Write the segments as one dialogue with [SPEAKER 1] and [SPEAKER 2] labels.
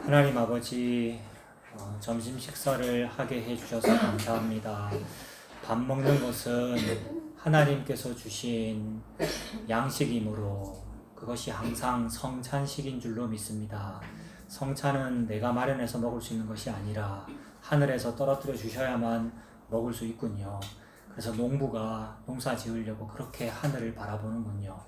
[SPEAKER 1] 하나님 아버지, 점심 식사를 하게 해주셔서 감사합니다. 밥 먹는 것은 하나님께서 주신 양식이므로 그것이 항상 성찬식인 줄로 믿습니다. 성찬은 내가 마련해서 먹을 수 있는 것이 아니라 하늘에서 떨어뜨려 주셔야만 먹을 수 있군요. 그래서 농부가 농사 지으려고 그렇게 하늘을 바라보는군요.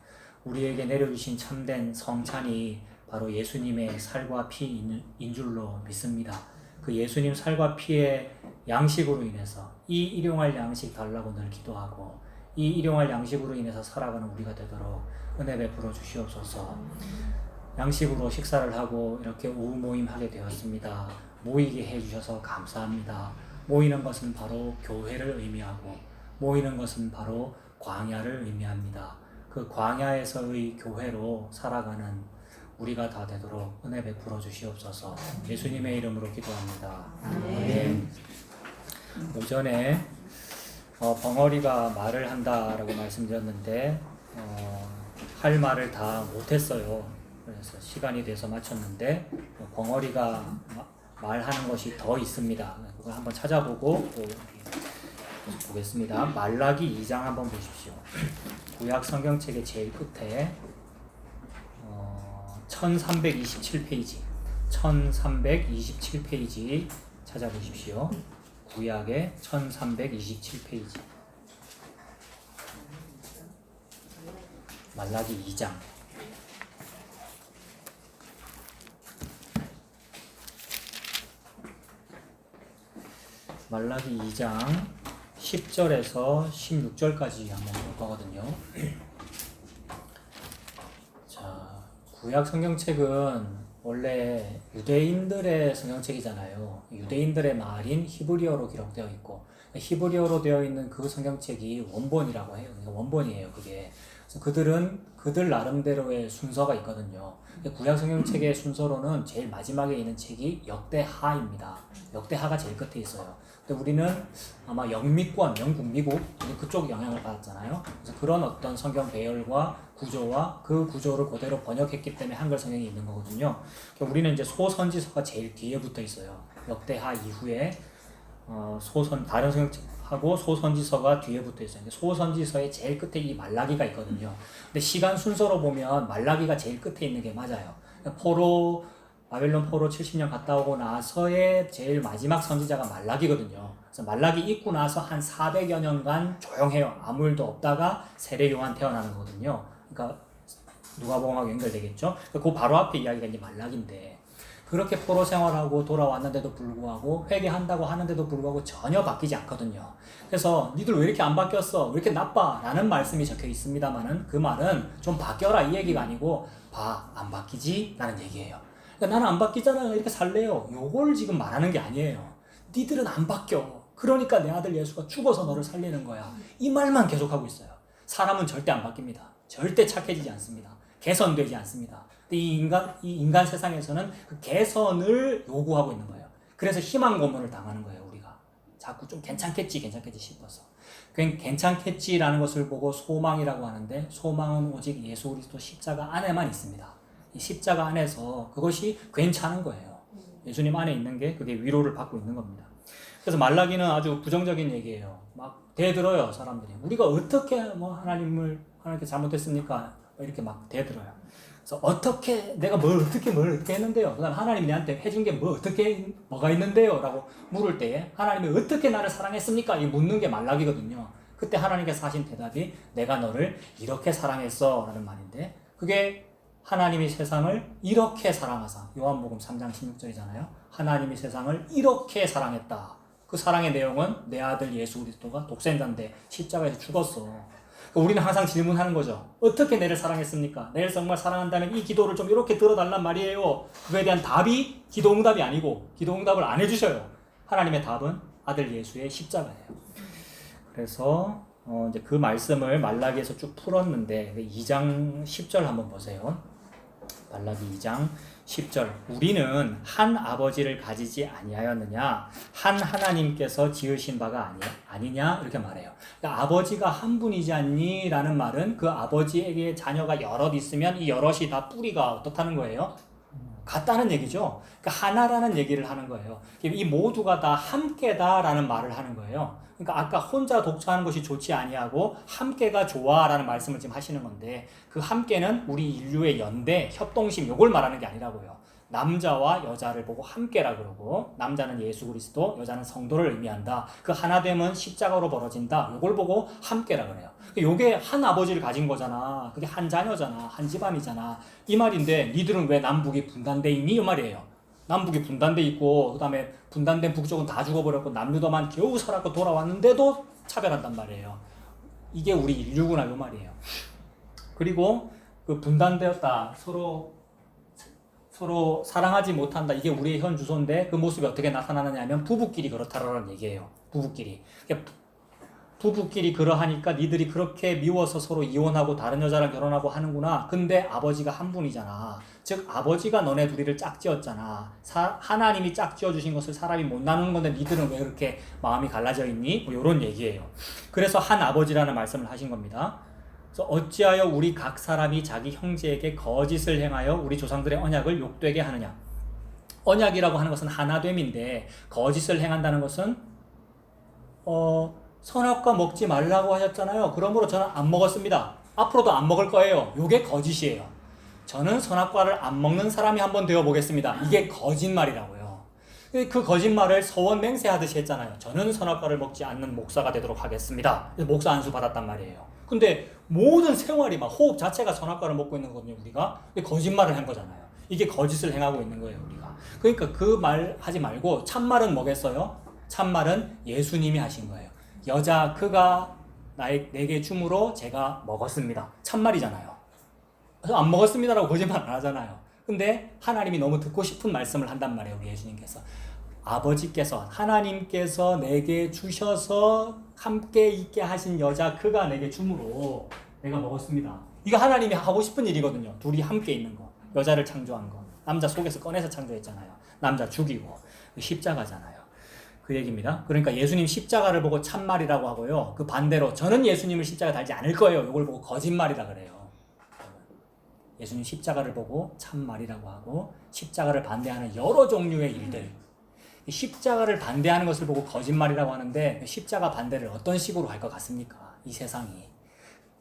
[SPEAKER 1] 우리에게 내려주신 참된 성찬이 바로 예수님의 살과 피인 줄로 믿습니다. 그 예수님 살과 피의 양식으로 인해서 이 일용할 양식 달라고 늘 기도하고 이 일용할 양식으로 인해서 살아가는 우리가 되도록 은혜 베풀어 주시옵소서. 양식으로 식사를 하고 이렇게 오후 모임하게 되었습니다. 모이게 해주셔서 감사합니다. 모이는 것은 바로 교회를 의미하고 모이는 것은 바로 광야를 의미합니다. 그 광야에서의 교회로 살아가는 우리가 다 되도록 은혜 베풀어 주시옵소서. 예수님의 이름으로 기도합니다. 아멘. 오전에 벙어리가 말을 한다라고 말씀드렸는데 할 말을 다 못했어요. 그래서 시간이 돼서 마쳤는데 벙어리가 말하는 것이 더 있습니다. 그걸 한번 찾아보고 또 보겠습니다. 말라기 2장 한번 보십시오. 구약 성경책의 제일 끝에 1327페이지 1327페이지 찾아보십시오. 구약의 1327페이지 말라기 2장 말라기 2장 10절에서 16절까지 한번 볼 거거든요. 구약 성경책은 원래 유대인들의 성경책이잖아요. 유대인들의 말인 히브리어로 기록되어 있고 히브리어로 되어 있는 그 성경책이 원본이라고 해요. 원본이에요, 그게. 그래서 그들 나름대로의 순서가 있거든요. 구약 성경책의 순서로는 제일 마지막에 있는 책이 역대하입니다. 역대하가 제일 끝에 있어요. 근데 우리는 아마 영미권, 영국, 미국 그쪽 영향을 받았잖아요. 그래서 그런 어떤 성경 배열과 구조와 그 구조를 그대로 번역했기 때문에 한글 성경이 있는 거거든요. 우리는 이제 소선지서가 제일 뒤에 붙어 있어요. 역대하 이후에 다른 성경하고 소선지서가 뒤에 붙어 있어요. 소선지서의 제일 끝에 이 말라기가 있거든요. 근데 시간 순서로 보면 말라기가 제일 끝에 있는 게 맞아요. 바벨론 포로 70년 갔다 오고 나서의 제일 마지막 선지자가 말라기거든요. 그래서 말라기 있고 나서 한 400여 년간 조용해요. 아무 일도 없다가 세례 요한 태어나는 거거든요. 그러니까 누가복음하고 연결되겠죠. 그 바로 앞에 이야기가 이제 말라기인데 그렇게 포로 생활하고 돌아왔는데도 불구하고 회개한다고 하는데도 불구하고 전혀 바뀌지 않거든요. 그래서 니들 왜 이렇게 안 바뀌었어? 왜 이렇게 나빠? 라는 말씀이 적혀 있습니다만은 그 말은 좀 바뀌어라 이 얘기가 아니고 안 바뀌지? 라는 얘기예요. 그러니까 나는 안 바뀌잖아요. 이렇게 살래요. 요걸 지금 말하는 게 아니에요. 니들은 안 바뀌어. 그러니까 내 아들 예수가 죽어서 너를 살리는 거야. 이 말만 계속하고 있어요. 사람은 절대 안 바뀝니다. 절대 착해지지 않습니다. 개선되지 않습니다. 근데 이 인간 세상에서는 그 개선을 요구하고 있는 거예요. 그래서 희망 고문을 당하는 거예요, 우리가. 자꾸 좀 괜찮겠지 싶어서. 괜찮겠지라는 것을 보고 소망이라고 하는데 소망은 오직 예수 그리스도 십자가 안에만 있습니다. 이 십자가 안에서 그것이 괜찮은 거예요. 예수님 안에 있는 게 그게 위로를 받고 있는 겁니다. 그래서 말라기는 아주 부정적인 얘기예요. 막 대들어요, 사람들이. 우리가 어떻게 하나님께 잘못했습니까? 이렇게 막 대들어요. 그래서 내가 뭘 어떻게 했는데요? 그다음 하나님이 내한테 해준 게 뭐가 있는데요? 라고 물을 때에 하나님이 어떻게 나를 사랑했습니까? 이 묻는 게 말라기거든요. 그때 하나님께서 하신 대답이 내가 너를 이렇게 사랑했어 라는 말인데 그게 하나님이 세상을 이렇게 사랑하사 요한복음 3장 16절이잖아요. 하나님이 세상을 이렇게 사랑했다. 그 사랑의 내용은 내 아들 예수 그리스도가 독생자인데 십자가에서 죽었어. 우리는 항상 질문하는 거죠. 어떻게 내를 사랑했습니까? 내를 정말 사랑한다면 이 기도를 좀 이렇게 들어달란 말이에요. 그거에 대한 답이 기도응답이 아니고 기도응답을 안 해주셔요. 하나님의 답은 아들 예수의 십자가예요. 그래서 이제 그 말씀을 말라기에서 쭉 풀었는데 2장 10절 한번 보세요. 말라기 2장 10절 우리는 한 아버지를 가지지 아니하였느냐 한 하나님께서 지으신 바가 아니냐 이렇게 말해요. 그러니까 아버지가 한 분이지 않니? 라는 말은 그 아버지에게 자녀가 여럿 있으면 이 여럿이 다 뿌리가 어떻다는 거예요? 같다는 얘기죠. 그러니까 하나라는 얘기를 하는 거예요. 이 모두가 다 함께다라는 말을 하는 거예요. 그러니까 아까 혼자 독처하는 것이 좋지 아니하고 함께가 좋아라는 말씀을 지금 하시는 건데, 그 함께는 우리 인류의 연대, 협동심 요걸 말하는 게 아니라고요. 남자와 여자를 보고 함께라 그러고, 남자는 예수 그리스도, 여자는 성도를 의미한다. 그 하나됨은 십자가로 벌어진다. 요걸 보고 함께라 그래요. 요게 한 아버지를 가진 거잖아. 그게 한 자녀잖아. 한 집안이잖아. 이 말인데 니들은 왜 남북이 분단돼 있니? 이 말이에요. 남북이 분단돼 있고 그 다음에 분단된 북쪽은 다 죽어버렸고 남유다만 겨우 살았고 돌아왔는데도 차별한단 말이에요. 이게 우리 인류구나 이 말이에요. 그리고 그 분단되었다, 서로 사랑하지 못한다, 이게 우리의 현 주소인데 그 모습이 어떻게 나타나느냐면 부부끼리 그렇다라는 얘기예요. 부부끼리 그러하니까 니들이 그렇게 미워서 서로 이혼하고 다른 여자랑 결혼하고 하는구나. 근데 아버지가 한 분이잖아. 즉 아버지가 너네 둘이를 짝지었잖아. 하나님이 짝지어 주신 것을 사람이 못 나누는 건데 니들은 왜 그렇게 마음이 갈라져 있니? 뭐 이런 얘기예요. 그래서 한 아버지라는 말씀을 하신 겁니다. 그래서 어찌하여 우리 각 사람이 자기 형제에게 거짓을 행하여 우리 조상들의 언약을 욕되게 하느냐. 언약이라고 하는 것은 하나됨인데 거짓을 행한다는 것은 선악과 먹지 말라고 하셨잖아요. 그러므로 저는 안 먹었습니다. 앞으로도 안 먹을 거예요. 이게 거짓이에요. 저는 선악과를 안 먹는 사람이 한번 되어보겠습니다. 이게 거짓말이라고요. 그 거짓말을 서원 맹세하듯이 했잖아요. 저는 선악과를 먹지 않는 목사가 되도록 하겠습니다. 그래서 목사 안수 받았단 말이에요. 근데 모든 생활이 막 호흡 자체가 선악과를 먹고 있는 거거든요, 우리가. 거짓말을 한 거잖아요. 이게 거짓을 행하고 있는 거예요, 우리가. 그러니까 그 말 하지 말고 참말은 뭐겠어요? 참말은 예수님이 하신 거예요. 여자 그가 내게 줌으로 제가 먹었습니다. 참말이잖아요. 그래서 안 먹었습니다라고 거짓말 안 하잖아요. 근데 하나님이 너무 듣고 싶은 말씀을 한단 말이에요. 우리 예수님께서. 아버지께서, 하나님께서 내게 주셔서 함께 있게 하신 여자 그가 내게 줌으로 내가 먹었습니다. 이거 하나님이 하고 싶은 일이거든요. 둘이 함께 있는 거. 여자를 창조한 거. 남자 속에서 꺼내서 창조했잖아요. 남자 죽이고. 십자가잖아요. 그 얘기입니다. 그러니까 예수님 십자가를 보고 참말이라고 하고요. 그 반대로 저는 예수님을 십자가 달지 않을 거예요. 이걸 보고 거짓말이라 그래요. 예수님 십자가를 보고 참말이라고 하고, 십자가를 반대하는 여러 종류의 일들, 십자가를 반대하는 것을 보고 거짓말이라고 하는데, 십자가 반대를 어떤 식으로 할 것 같습니까? 이 세상이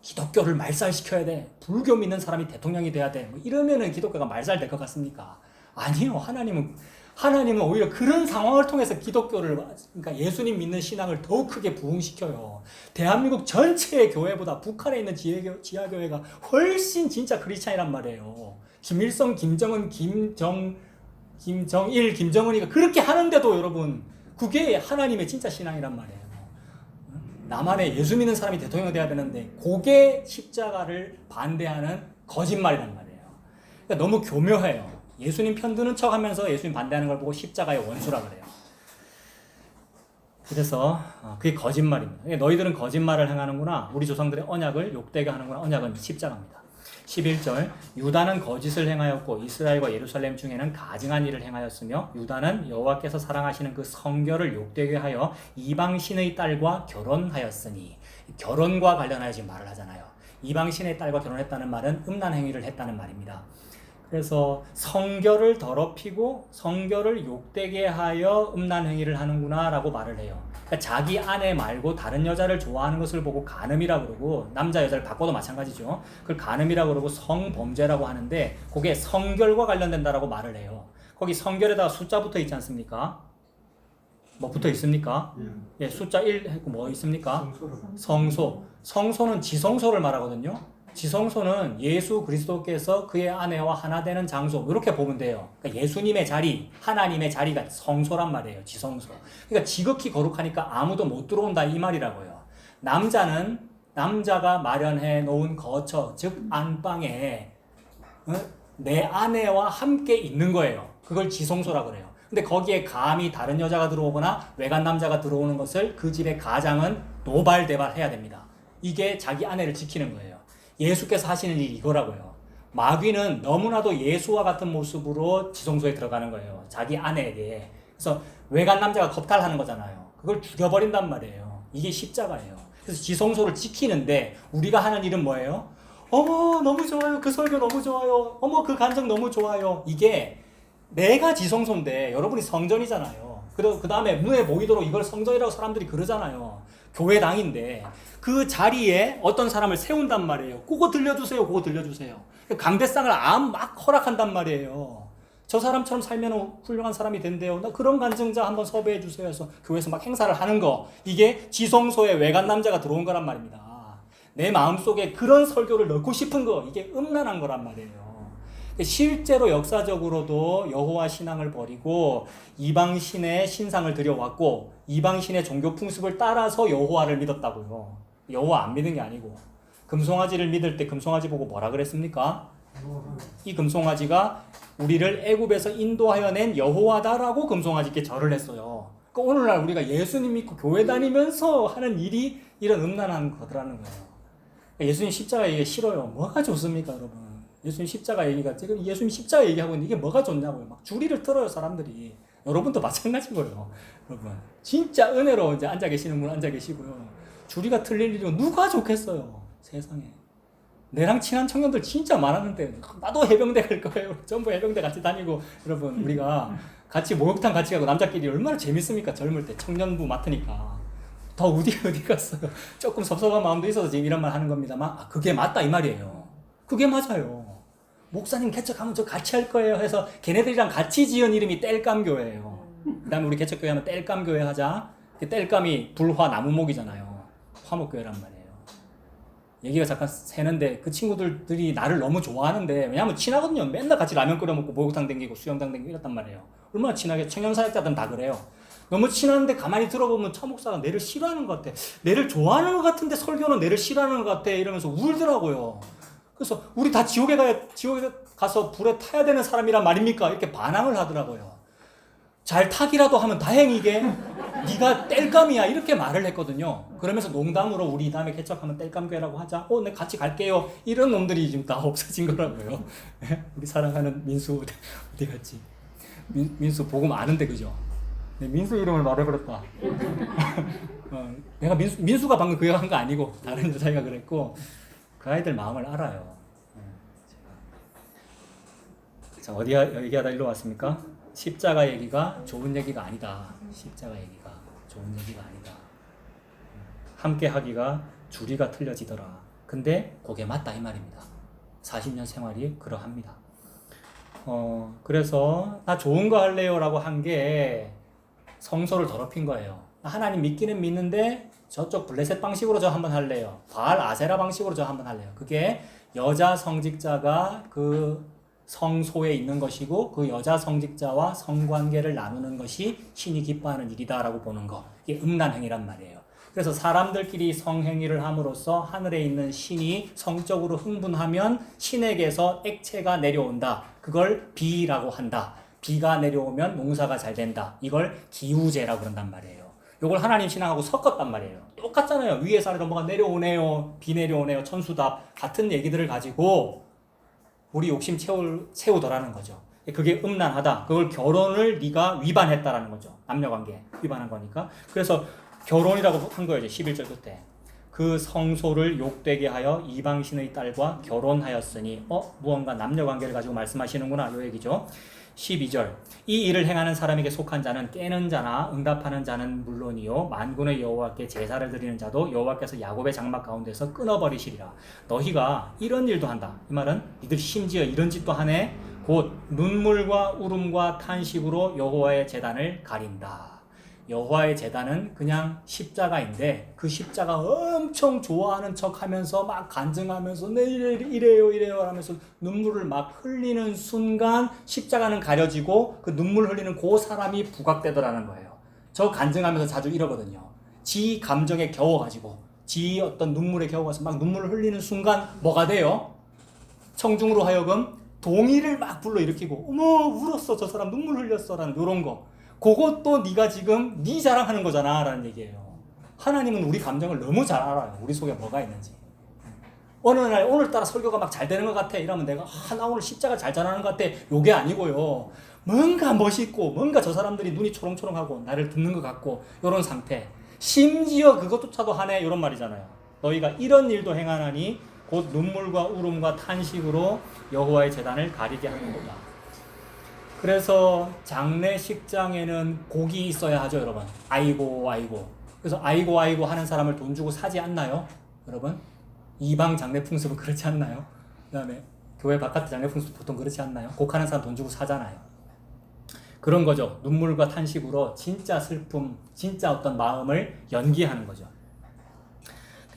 [SPEAKER 1] 기독교를 말살시켜야 돼, 불교 믿는 사람이 대통령이 돼야 돼, 뭐 이러면은 기독교가 말살될 것 같습니까? 아니요. 하나님은 오히려 그런 상황을 통해서 기독교를, 그러니까 예수님 믿는 신앙을 더욱 크게 부흥시켜요. 대한민국 전체의 교회보다 북한에 있는 지하교회가 훨씬 진짜 크리스찬이란 말이에요. 김일성, 김정은, 김정일, 김정은이가 그렇게 하는데도 여러분, 그게 하나님의 진짜 신앙이란 말이에요. 남한에 예수 믿는 사람이 대통령이 돼야 되는데 그게 십자가를 반대하는 거짓말이란 말이에요. 그러니까 너무 교묘해요. 예수님 편드는 척 하면서 예수님 반대하는 걸 보고 십자가의 원수라 그래요. 그래서 그게 거짓말입니다. 너희들은 거짓말을 행하는구나. 우리 조상들의 언약을 욕되게 하는구나. 언약은 십자가입니다. 11절, 유다는 거짓을 행하였고 이스라엘과 예루살렘 중에는 가증한 일을 행하였으며 유다는 여호와께서 사랑하시는 그 성결을 욕되게 하여 이방신의 딸과 결혼하였으니, 결혼과 관련하여 지금 말을 하잖아요. 이방신의 딸과 결혼했다는 말은 음란 행위를 했다는 말입니다. 그래서 성결을 더럽히고 성결을 욕되게 하여 음란 행위를 하는구나 라고 말을 해요. 그러니까 자기 아내 말고 다른 여자를 좋아하는 것을 보고 간음이라 그러고, 남자 여자를 바꿔도 마찬가지죠. 그걸 간음이라 그러고 성범죄라고 하는데 그게 성결과 관련된다라고 말을 해요. 거기 성결에다가 숫자 붙어 있지 않습니까? 뭐 붙어 있습니까? 예, 숫자 1 했고 뭐 있습니까? 성소. 성소는 지성소를 말하거든요. 지성소는 예수 그리스도께서 그의 아내와 하나 되는 장소, 이렇게 보면 돼요. 그러니까 예수님의 자리, 하나님의 자리가 성소란 말이에요. 지성소. 그러니까 지극히 거룩하니까 아무도 못 들어온다 이 말이라고요. 남자가 마련해 놓은 거처, 즉 안방에 내 아내와 함께 있는 거예요. 그걸 지성소라 그래요. 근데 거기에 감히 다른 여자가 들어오거나 외간 남자가 들어오는 것을 그 집의 가장은 노발대발해야 됩니다. 이게 자기 아내를 지키는 거예요. 예수께서 하시는 일이 이거라고요. 마귀는 너무나도 예수와 같은 모습으로 지성소에 들어가는 거예요. 자기 아내에게. 그래서 외간 남자가 겁탈하는 거잖아요. 그걸 죽여버린단 말이에요. 이게 십자가예요. 그래서 지성소를 지키는데 우리가 하는 일은 뭐예요? 어머 너무 좋아요. 그 설교 너무 좋아요. 어머 그 간증 너무 좋아요. 이게
[SPEAKER 2] 내가 지성소인데 여러분이 성전이잖아요. 그 다음에 눈에 보이도록 이걸 성전이라고 사람들이 그러잖아요. 교회당인데 그 자리에 어떤 사람을 세운단 말이에요. 그거 들려주세요. 그거 들려주세요. 강대상을 막 허락한단 말이에요. 저 사람처럼 살면 훌륭한 사람이 된대요. 나 그런 간증자 한번 섭외해 주세요 해서 교회에서 막 행사를 하는 거. 이게 지성소에 외간 남자가 들어온 거란 말입니다. 내 마음속에 그런 설교를 넣고 싶은 거. 이게 음란한 거란 말이에요. 실제로 역사적으로도 여호와 신앙을 버리고 이방신의 신상을 들여왔고 이방신의 종교 풍습을 따라서 여호와를 믿었다고요. 여호와 안 믿은 게 아니고 금송아지를 믿을 때 금송아지 보고 뭐라 그랬습니까? 이 금송아지가 우리를 애굽에서 인도하여 낸 여호와다라고 금송아지께 절을 했어요. 그러니까 오늘날 우리가 예수님 믿고 교회 다니면서 하는 일이 이런 음란한 거더라는 거예요. 예수님 십자가 얘기 싫어요. 뭐가 좋습니까, 여러분? 예수님 십자가 얘기가 지금 예수님 십자가 얘기하고 있는데 이게 뭐가 좋냐고요. 막 줄이를 틀어요, 사람들이. 여러분도 마찬가지고요. 여러분 진짜 은혜로 이제 앉아 계시는 분 앉아 계시고요. 줄이가 틀릴 일이 누가 좋겠어요, 세상에. 내랑 친한 청년들 진짜 많았는데 나도 해병대 갈 거예요. 전부 해병대 같이 다니고 여러분 우리가 같이 목욕탕 같이 가고 남자끼리 얼마나 재밌습니까? 젊을 때 청년부 맡으니까. 더 어디 갔어요. 조금 섭섭한 마음도 있어서 지금 이런 말 하는 겁니다만 그게 맞다 이 말이에요. 그게 맞아요. 목사님 개척하면 저 같이 할 거예요 해서 걔네들이랑 같이 지은 이름이 땔감교회예요. 그 다음에 우리 개척교회 하면 땔감교회 하자. 그 땔감이 불화 나무목이잖아요. 화목교회란 말이에요. 얘기가 잠깐 새는데 그 친구들이 나를 너무 좋아하는데 왜냐면 친하거든요. 맨날 같이 라면 끓여 먹고 목욕탕 댕기고 수영장 댕기고 이랬단 말이에요. 얼마나 친하게 청년사역자들은 다 그래요. 너무 친한데 가만히 들어보면 차목사가 내를 싫어하는 것 같아. 내를 좋아하는 것 같은데 설교는 내를 싫어하는 것 같아. 이러면서 울더라고요. 그래서 우리 다 지옥에 가서 불에 타야 되는 사람이란 말입니까? 이렇게 반항을 하더라고요. 잘 타기라도 하면 다행이게 네가 땔감이야 이렇게 말을 했거든요. 그러면서 농담으로 우리 다음에 개척하면 땔감교회라고 하자. 네 같이 갈게요. 이런 놈들이 지금 다 없어진 거라고요. 우리 사랑하는 민수 어디 갔지? 민수 복음 아는데 그죠? 민수 이름을 말해버렸다. 내가 민수가 방금 그 얘기한 거 아니고 다른 여자애가 그랬고 그 아이들 마음을 알아요. 자, 어디 얘기하다 일로 왔습니까? 십자가 얘기가 좋은 얘기가 아니다. 십자가 얘기가 좋은 얘기가 아니다. 함께 하기가 주리가 틀려지더라. 근데 그게 맞다 이 말입니다. 40년 생활이 그러합니다. 그래서 나 좋은 거 할래요 라고 한 게 성소를 더럽힌 거예요. 하나님 믿기는 믿는데 저쪽 블레셋 방식으로 저 한번 할래요. 바알 아세라 방식으로 저 한번 할래요. 그게 여자 성직자가 그 성소에 있는 것이고 그 여자 성직자와 성관계를 나누는 것이 신이 기뻐하는 일이다라고 보는 거. 이게 음란 행위란 말이에요. 그래서 사람들끼리 성행위를 함으로써 하늘에 있는 신이 성적으로 흥분하면 신에게서 액체가 내려온다. 그걸 비라고 한다. 비가 내려오면 농사가 잘 된다. 이걸 기우제라고 그런단 말이에요. 이걸 하나님 신앙하고 섞었단 말이에요. 똑같잖아요. 위에서 아래로 뭐가 내려오네요. 비 내려오네요. 천수답. 같은 얘기들을 가지고 우리 욕심 채우더라는 거죠. 그게 음란하다. 그걸 결혼을 네가 위반했다라는 거죠. 남녀관계 위반한 거니까. 그래서 결혼이라고 한 거예요. 11절 끝에. 그 성소를 욕되게 하여 이방신의 딸과 결혼하였으니 무언가 남녀관계를 가지고 말씀하시는구나. 이 얘기죠. 12절 이 일을 행하는 사람에게 속한 자는 깨는 자나 응답하는 자는 물론이요 만군의 여호와께 제사를 드리는 자도 여호와께서 야곱의 장막 가운데서 끊어버리시리라. 너희가 이런 일도 한다. 이 말은 니들 심지어 이런 짓도 하네. 곧 눈물과 울음과 탄식으로 여호와의 제단을 가린다. 여호와의 제단은 그냥 십자가인데 그 십자가 엄청 좋아하는 척 하면서 막 간증하면서 네 이래요 하면서 눈물을 막 흘리는 순간 십자가는 가려지고 그 눈물 흘리는 그 사람이 부각되더라는 거예요. 저 간증하면서 자주 이러거든요. 지 감정에 겨워가지고 지 어떤 눈물에 겨워가서 막 눈물을 흘리는 순간 뭐가 돼요? 청중으로 하여금 동의를 막 불러일으키고 어머 울었어 저 사람 눈물 흘렸어 라는 이런 거. 그것도 네가 지금 네 자랑하는 거잖아 라는 얘기예요. 하나님은 우리 감정을 너무 잘 알아요. 우리 속에 뭐가 있는지. 어느 날 오늘따라 설교가 막 잘 되는 것 같아 이러면 내가 나 오늘 십자가 잘 전하는 것 같아. 요게 아니고요. 뭔가 멋있고 뭔가 저 사람들이 눈이 초롱초롱하고 나를 듣는 것 같고 이런 상태. 심지어 그것조차도 하네 이런 말이잖아요. 너희가 이런 일도 행하나니 곧 눈물과 울음과 탄식으로 여호와의 제단을 가리게 하는 거다. 그래서 장례식장에는 곡이 있어야 하죠, 여러분. 아이고 아이고. 그래서 아이고 아이고 하는 사람을 돈 주고 사지 않나요, 여러분? 이방 장례 풍습은 그렇지 않나요? 그다음에 교회 바깥 장례 풍습 보통 그렇지 않나요? 곡하는 사람 돈 주고 사잖아요. 그런 거죠. 눈물과 탄식으로 진짜 슬픔, 진짜 어떤 마음을 연기하는 거죠.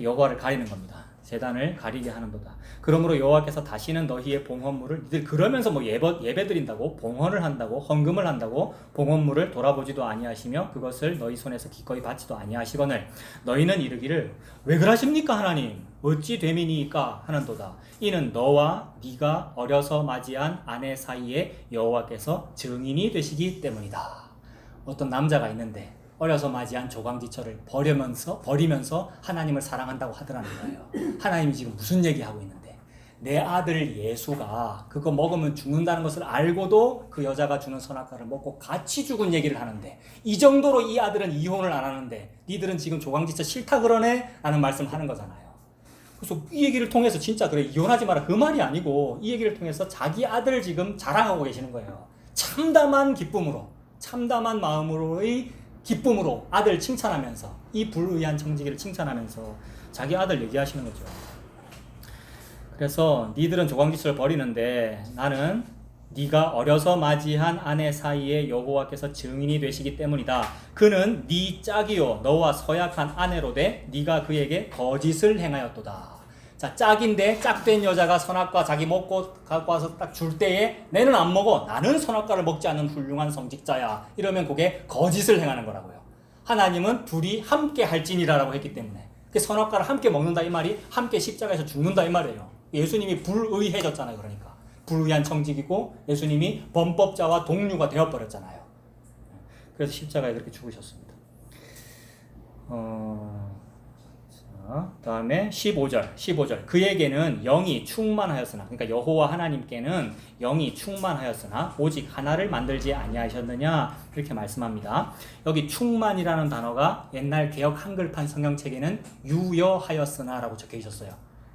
[SPEAKER 2] 여호와를 가리는 겁니다. 제단을 가리게 하는도다. 그러므로 여호와께서 다시는 너희의 봉헌물을 니들 그러면서 뭐 예배 드린다고 봉헌을 한다고 헌금을 한다고 봉헌물을 돌아보지도 아니하시며 그것을 너희 손에서 기꺼이 받지도 아니하시거늘 너희는 이르기를 왜 그러십니까 하나님 어찌 됨이니까 하는도다. 이는 너와 네가 어려서 맞이한 아내 사이에 여호와께서 증인이 되시기 때문이다. 어떤 남자가 있는데 어려서 맞이한 조광지처를 버리면서 하나님을 사랑한다고 하더라는 거예요. 하나님이 지금 무슨 얘기하고 있는데 내 아들 예수가 그거 먹으면 죽는다는 것을 알고도 그 여자가 주는 선악과를 먹고 같이 죽은 얘기를 하는데 이 정도로 이 아들은 이혼을 안 하는데 니들은 지금 조광지처 싫다 그러네? 라는 말씀을 하는 거잖아요. 그래서 이 얘기를 통해서 진짜 그래 이혼하지 마라 그 말이 아니고 이 얘기를 통해서 자기 아들을 지금 자랑하고 계시는 거예요. 참담한 기쁨으로 참담한 마음으로의 기쁨으로 아들 칭찬하면서 이 불의한 청지기를 칭찬하면서 자기 아들 얘기하시는 거죠. 그래서 니들은 조광지처를 버리는데 나는 네가 어려서 맞이한 아내 사이에 여호와께서 증인이 되시기 때문이다. 그는 네 짝이요 너와 서약한 아내로 돼 네가 그에게 거짓을 행하였도다. 자, 짝인데 짝된 여자가 선악과 자기 먹고 갖고 와서 딱 줄 때에 내는 안 먹어. 나는 선악과를 먹지 않는 훌륭한 성직자야. 이러면 그게 거짓을 행하는 거라고요. 하나님은 둘이 함께 할지니라라고 했기 때문에 선악과를 함께 먹는다 이 말이 함께 십자가에서 죽는다 이 말이에요. 예수님이 불의해졌잖아요. 그러니까 불의한 청직이고 예수님이 범법자와 동류가 되어버렸잖아요. 그래서 십자가에 그렇게 죽으셨습니다. 다음에 15절 그에게는 영이 충만하였으나 그러니까 여호와 하나님께는 영이 충만하였으나 오직 하나를 만들지 아니하셨느냐 이렇게 말씀합니다. 여기 충만이라는 단어가 옛날 개역 한글판 성경책에는 유여하였으나 라고 적혀 있었어요.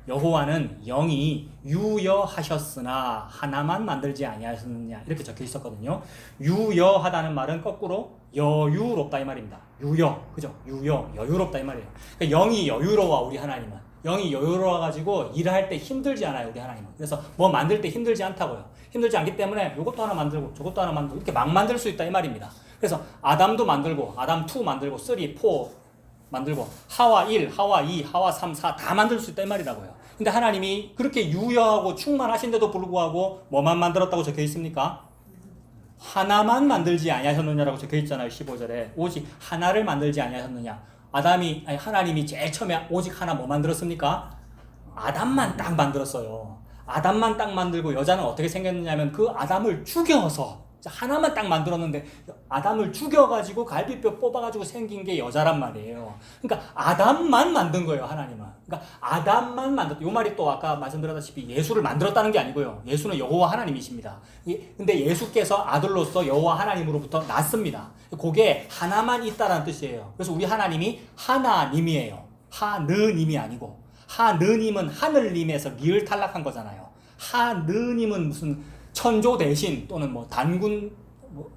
[SPEAKER 2] 여호와는 영이 유여하셨으나 하나만 만들지 아니하셨느냐 이렇게 적혀 있었거든요. 유여하다는 말은 거꾸로 여유롭다 이 말입니다. 그죠? 여유롭다 이 말이에요. 그러니까 영이 여유로워 우리 하나님은. 영이 여유로워가지고 일할 때 힘들지 않아요 우리 하나님은. 그래서 뭐 만들 때 힘들지 않다고요. 힘들지 않기 때문에 이것도 하나 만들고 저것도 하나 만들고 이렇게 막 만들 수 있다 이 말입니다. 그래서 아담도 만들고 아담 2 만들고 3, 4 만들고 하와 1, 하와 2, 하와 3, 4 다 만들 수 있다 이 말이라고요. 근데 하나님이 그렇게 유여하고 충만하신데도 불구하고 뭐만 만들었다고 적혀 있습니까? 하나만 만들지 아니하셨느냐라고 적혀 있잖아요. 15절에 오직 하나를 만들지 아니하셨느냐. 하나님이 제일 처음에 오직 하나 뭐 만들었습니까? 아담만 딱 만들었어요. 아담만 딱 만들고 여자는 어떻게 생겼느냐면 그 아담을 죽여서 하나만 딱 만들었는데 아담을 죽여가지고 갈비뼈 뽑아가지고 생긴 게 여자란 말이에요. 그러니까 아담만 만든 거예요 하나님은. 그러니까 아담만 이 말이 또 아까 말씀드렸다시피 예수를 만들었다는 게 아니고요. 예수는 여호와 하나님이십니다. 근데 예수께서 아들로서 여호와 하나님으로부터 났습니다. 그게 하나만 있다라는 뜻이에요. 그래서 우리 하나님이 하나님이에요. 하느님이 아니고 하느님은 하늘님에서 리을 탈락한 거잖아요. 하느님은 무슨 천조 대신 또는 뭐 단군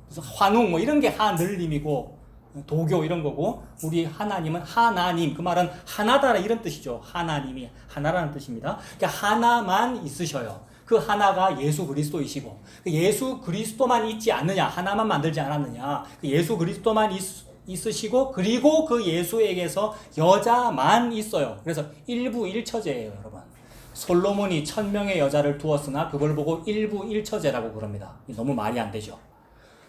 [SPEAKER 2] 무슨 환웅 뭐 이런 게 하늘님이고 도교 이런 거고 우리 하나님은 하나님 그 말은 하나다 이런 뜻이죠. 하나님이 하나라는 뜻입니다. 그러니까 하나만 있으셔요. 그 하나가 예수 그리스도이시고 예수 그리스도만 있지 않느냐 하나만 만들지 않았느냐 예수 그리스도만 있으시고 그리고 그 예수에게서 여자만 있어요. 그래서 일부 일처제예요 여러분. 솔로몬이 1000명의 여자를 두었으나 그걸 보고 일부 일처제라고 그럽니다. 너무 말이 안 되죠.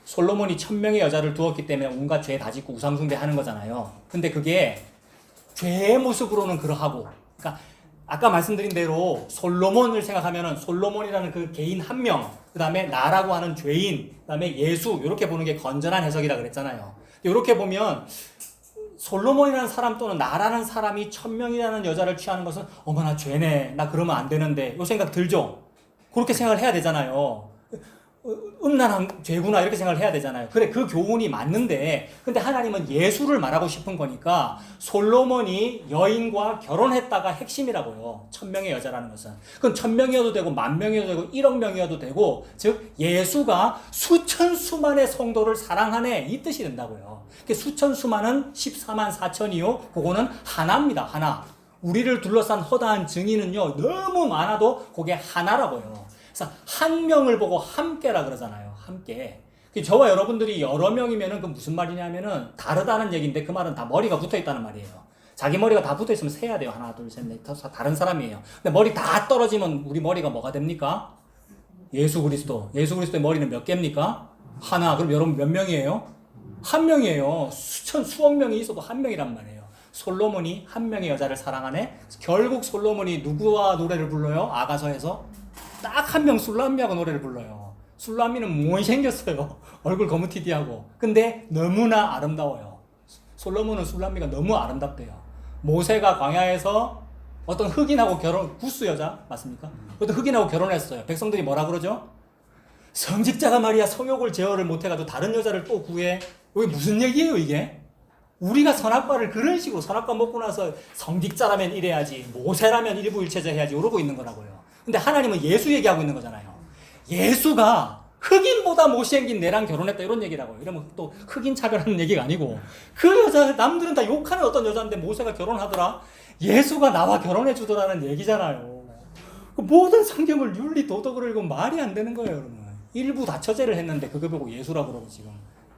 [SPEAKER 2] 솔로몬이 1000명의 여자를 두었기 때문에 온갖 죄 다 짓고 우상숭배 하는 거잖아요. 근데 그게 죄의 모습으로는 그러하고 그러니까 아까 말씀드린 대로 솔로몬을 생각하면은 솔로몬이라는 그 개인 한 명, 그 다음에 나라고 하는 죄인, 그 다음에 예수 이렇게 보는 게 건전한 해석이라 그랬잖아요. 이렇게 보면 솔로몬이라는 사람 또는 나라는 사람이 1000명이라는 여자를 취하는 것은 어머나 죄네 나 그러면 안 되는데 이 생각 들죠? 그렇게 생각을 해야 되잖아요. 음란한 죄구나 이렇게 생각을 해야 되잖아요. 그래, 그 교훈이 맞는데, 근데 하나님은 예수를 말하고 싶은 거니까 솔로몬이 여인과 결혼했다가 핵심이라고요. 1000명의 여자라는 것은. 그건 1000명이어도 되고 10,000명이어도 되고 1억 명이어도 되고, 즉 예수가 수천 수만의 성도를 사랑하네, 이 뜻이 된다고요. 수천 수만은 14만 4천이요. 그거는 하나입니다. 하나. 우리를 둘러싼 허다한 증인은요, 너무 많아도 그게 하나라고요. 그래서 한 명을 보고 함께라 그러잖아요. 함께. 저와 여러분들이 여러 명이면은 그 무슨 말이냐면은 다르다는 얘기인데, 그 말은 다 머리가 붙어 있다는 말이에요. 자기 머리가 다 붙어 있으면 세야 돼요. 하나, 둘, 셋, 넷, 다섯, 다른 사람이에요. 근데 머리 다 떨어지면 우리 머리가 뭐가 됩니까? 예수 그리스도. 예수 그리스도의 머리는 몇 개입니까? 하나. 그럼 여러분 몇 명이에요? 한 명이에요. 수억 명이 있어도 한 명이란 말이에요. 솔로몬이 한 명의 여자를 사랑하네. 결국 솔로몬이 누구와 노래를 불러요? 아가서에서 딱 한 명 술람미하고 노래를 불러요. 술람미는 못생겼어요. 얼굴 거무튀디하고. 근데 너무나 아름다워요. 솔로몬은 술람미가 너무 아름답대요. 모세가 광야에서 어떤 흑인하고 구스 여자 맞습니까? 어떤 흑인하고 결혼했어요. 백성들이 뭐라 그러죠? 성직자가 말이야 성욕을 제어를 못해가지고 다른 여자를 또 구해. 이게 무슨 얘기예요 이게? 우리가 선악과를 그런 식으로 선악과 먹고 나서 성직자라면 이래야지, 모세라면 일부일체제 해야지 이러고 있는 거라고요. 근데 하나님은 예수 얘기하고 있는 거잖아요. 예수가 흑인보다 못생긴 내랑 결혼했다 이런 얘기라고요. 이러면 또 흑인 차별하는 얘기가 아니고, 그 여자 남들은 다 욕하는 어떤 여자인데 모세가 결혼하더라? 예수가 나와 결혼해 주더라는 얘기잖아요. 모든 성경을 윤리 도덕을 읽으면 말이 안 되는 거예요, 여러분. 일부 다처제를 했는데 그거 보고 예수라고 그러고 지금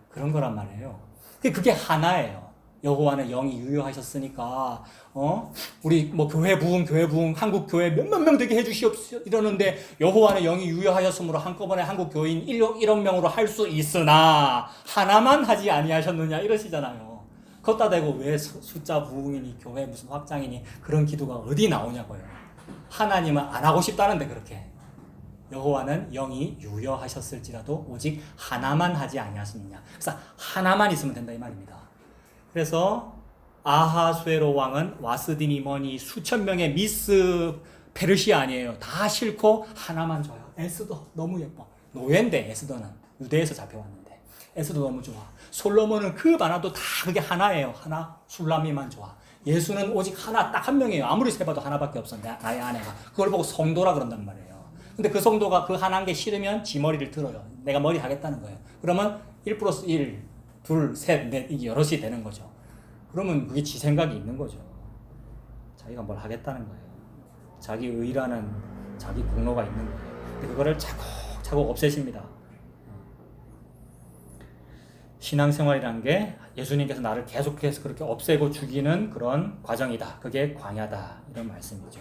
[SPEAKER 2] 그런 거란 말이에요. 그게 하나예요. 여호와는 영이 유효하셨으니까 우리 뭐 교회 부흥 한국 교회 몇만 명 되게 해주시옵소서 이러는데, 여호와는 영이 유효하셨으므로 한꺼번에 한국 교인 1억 명으로 할 수 있으나 하나만 하지 아니하셨느냐 이러시잖아요. 걷다 대고 왜 숫자 부흥이니 교회 무슨 확장이니 그런 기도가 어디 나오냐고요. 하나님은 안 하고 싶다는데 그렇게. 여호와는 영이 유효하셨을지라도 오직 하나만 하지 아니하시느냐. 그래서 하나만 있으면 된다 이 말입니다. 그래서 아하수에로 왕은 와스디니 머니 수천 명의 미스 페르시아 아니에요. 다 싫고 하나만 줘요. 에스더 너무 예뻐. 노예인데 에스더는 유대에서 잡혀왔는데 에스더 너무 좋아. 솔로몬은 그 많아도 다 그게 하나예요. 하나. 술라미만 좋아. 예수는 오직 하나, 딱 한 명이에요. 아무리 세봐도 하나밖에 없어. 나의 아내가. 그걸 보고 성도라 그런단 말이에요. 근데 그 성도가 그 하나인 게 싫으면 지 머리를 들어요. 내가 머리 하겠다는 거예요. 그러면 1 플러스 1, 둘, 셋, 넷, 이게 여럿이 되는 거죠. 그러면 그게 지 생각이 있는 거죠. 자기가 뭘 하겠다는 거예요. 자기 의라는 자기 공로가 있는 거예요. 근데 그거를 차곡차곡 없애십니다. 신앙생활이란 게 예수님께서 나를 계속해서 그렇게 없애고 죽이는 그런 과정이다. 그게 광야다. 이런 말씀이죠.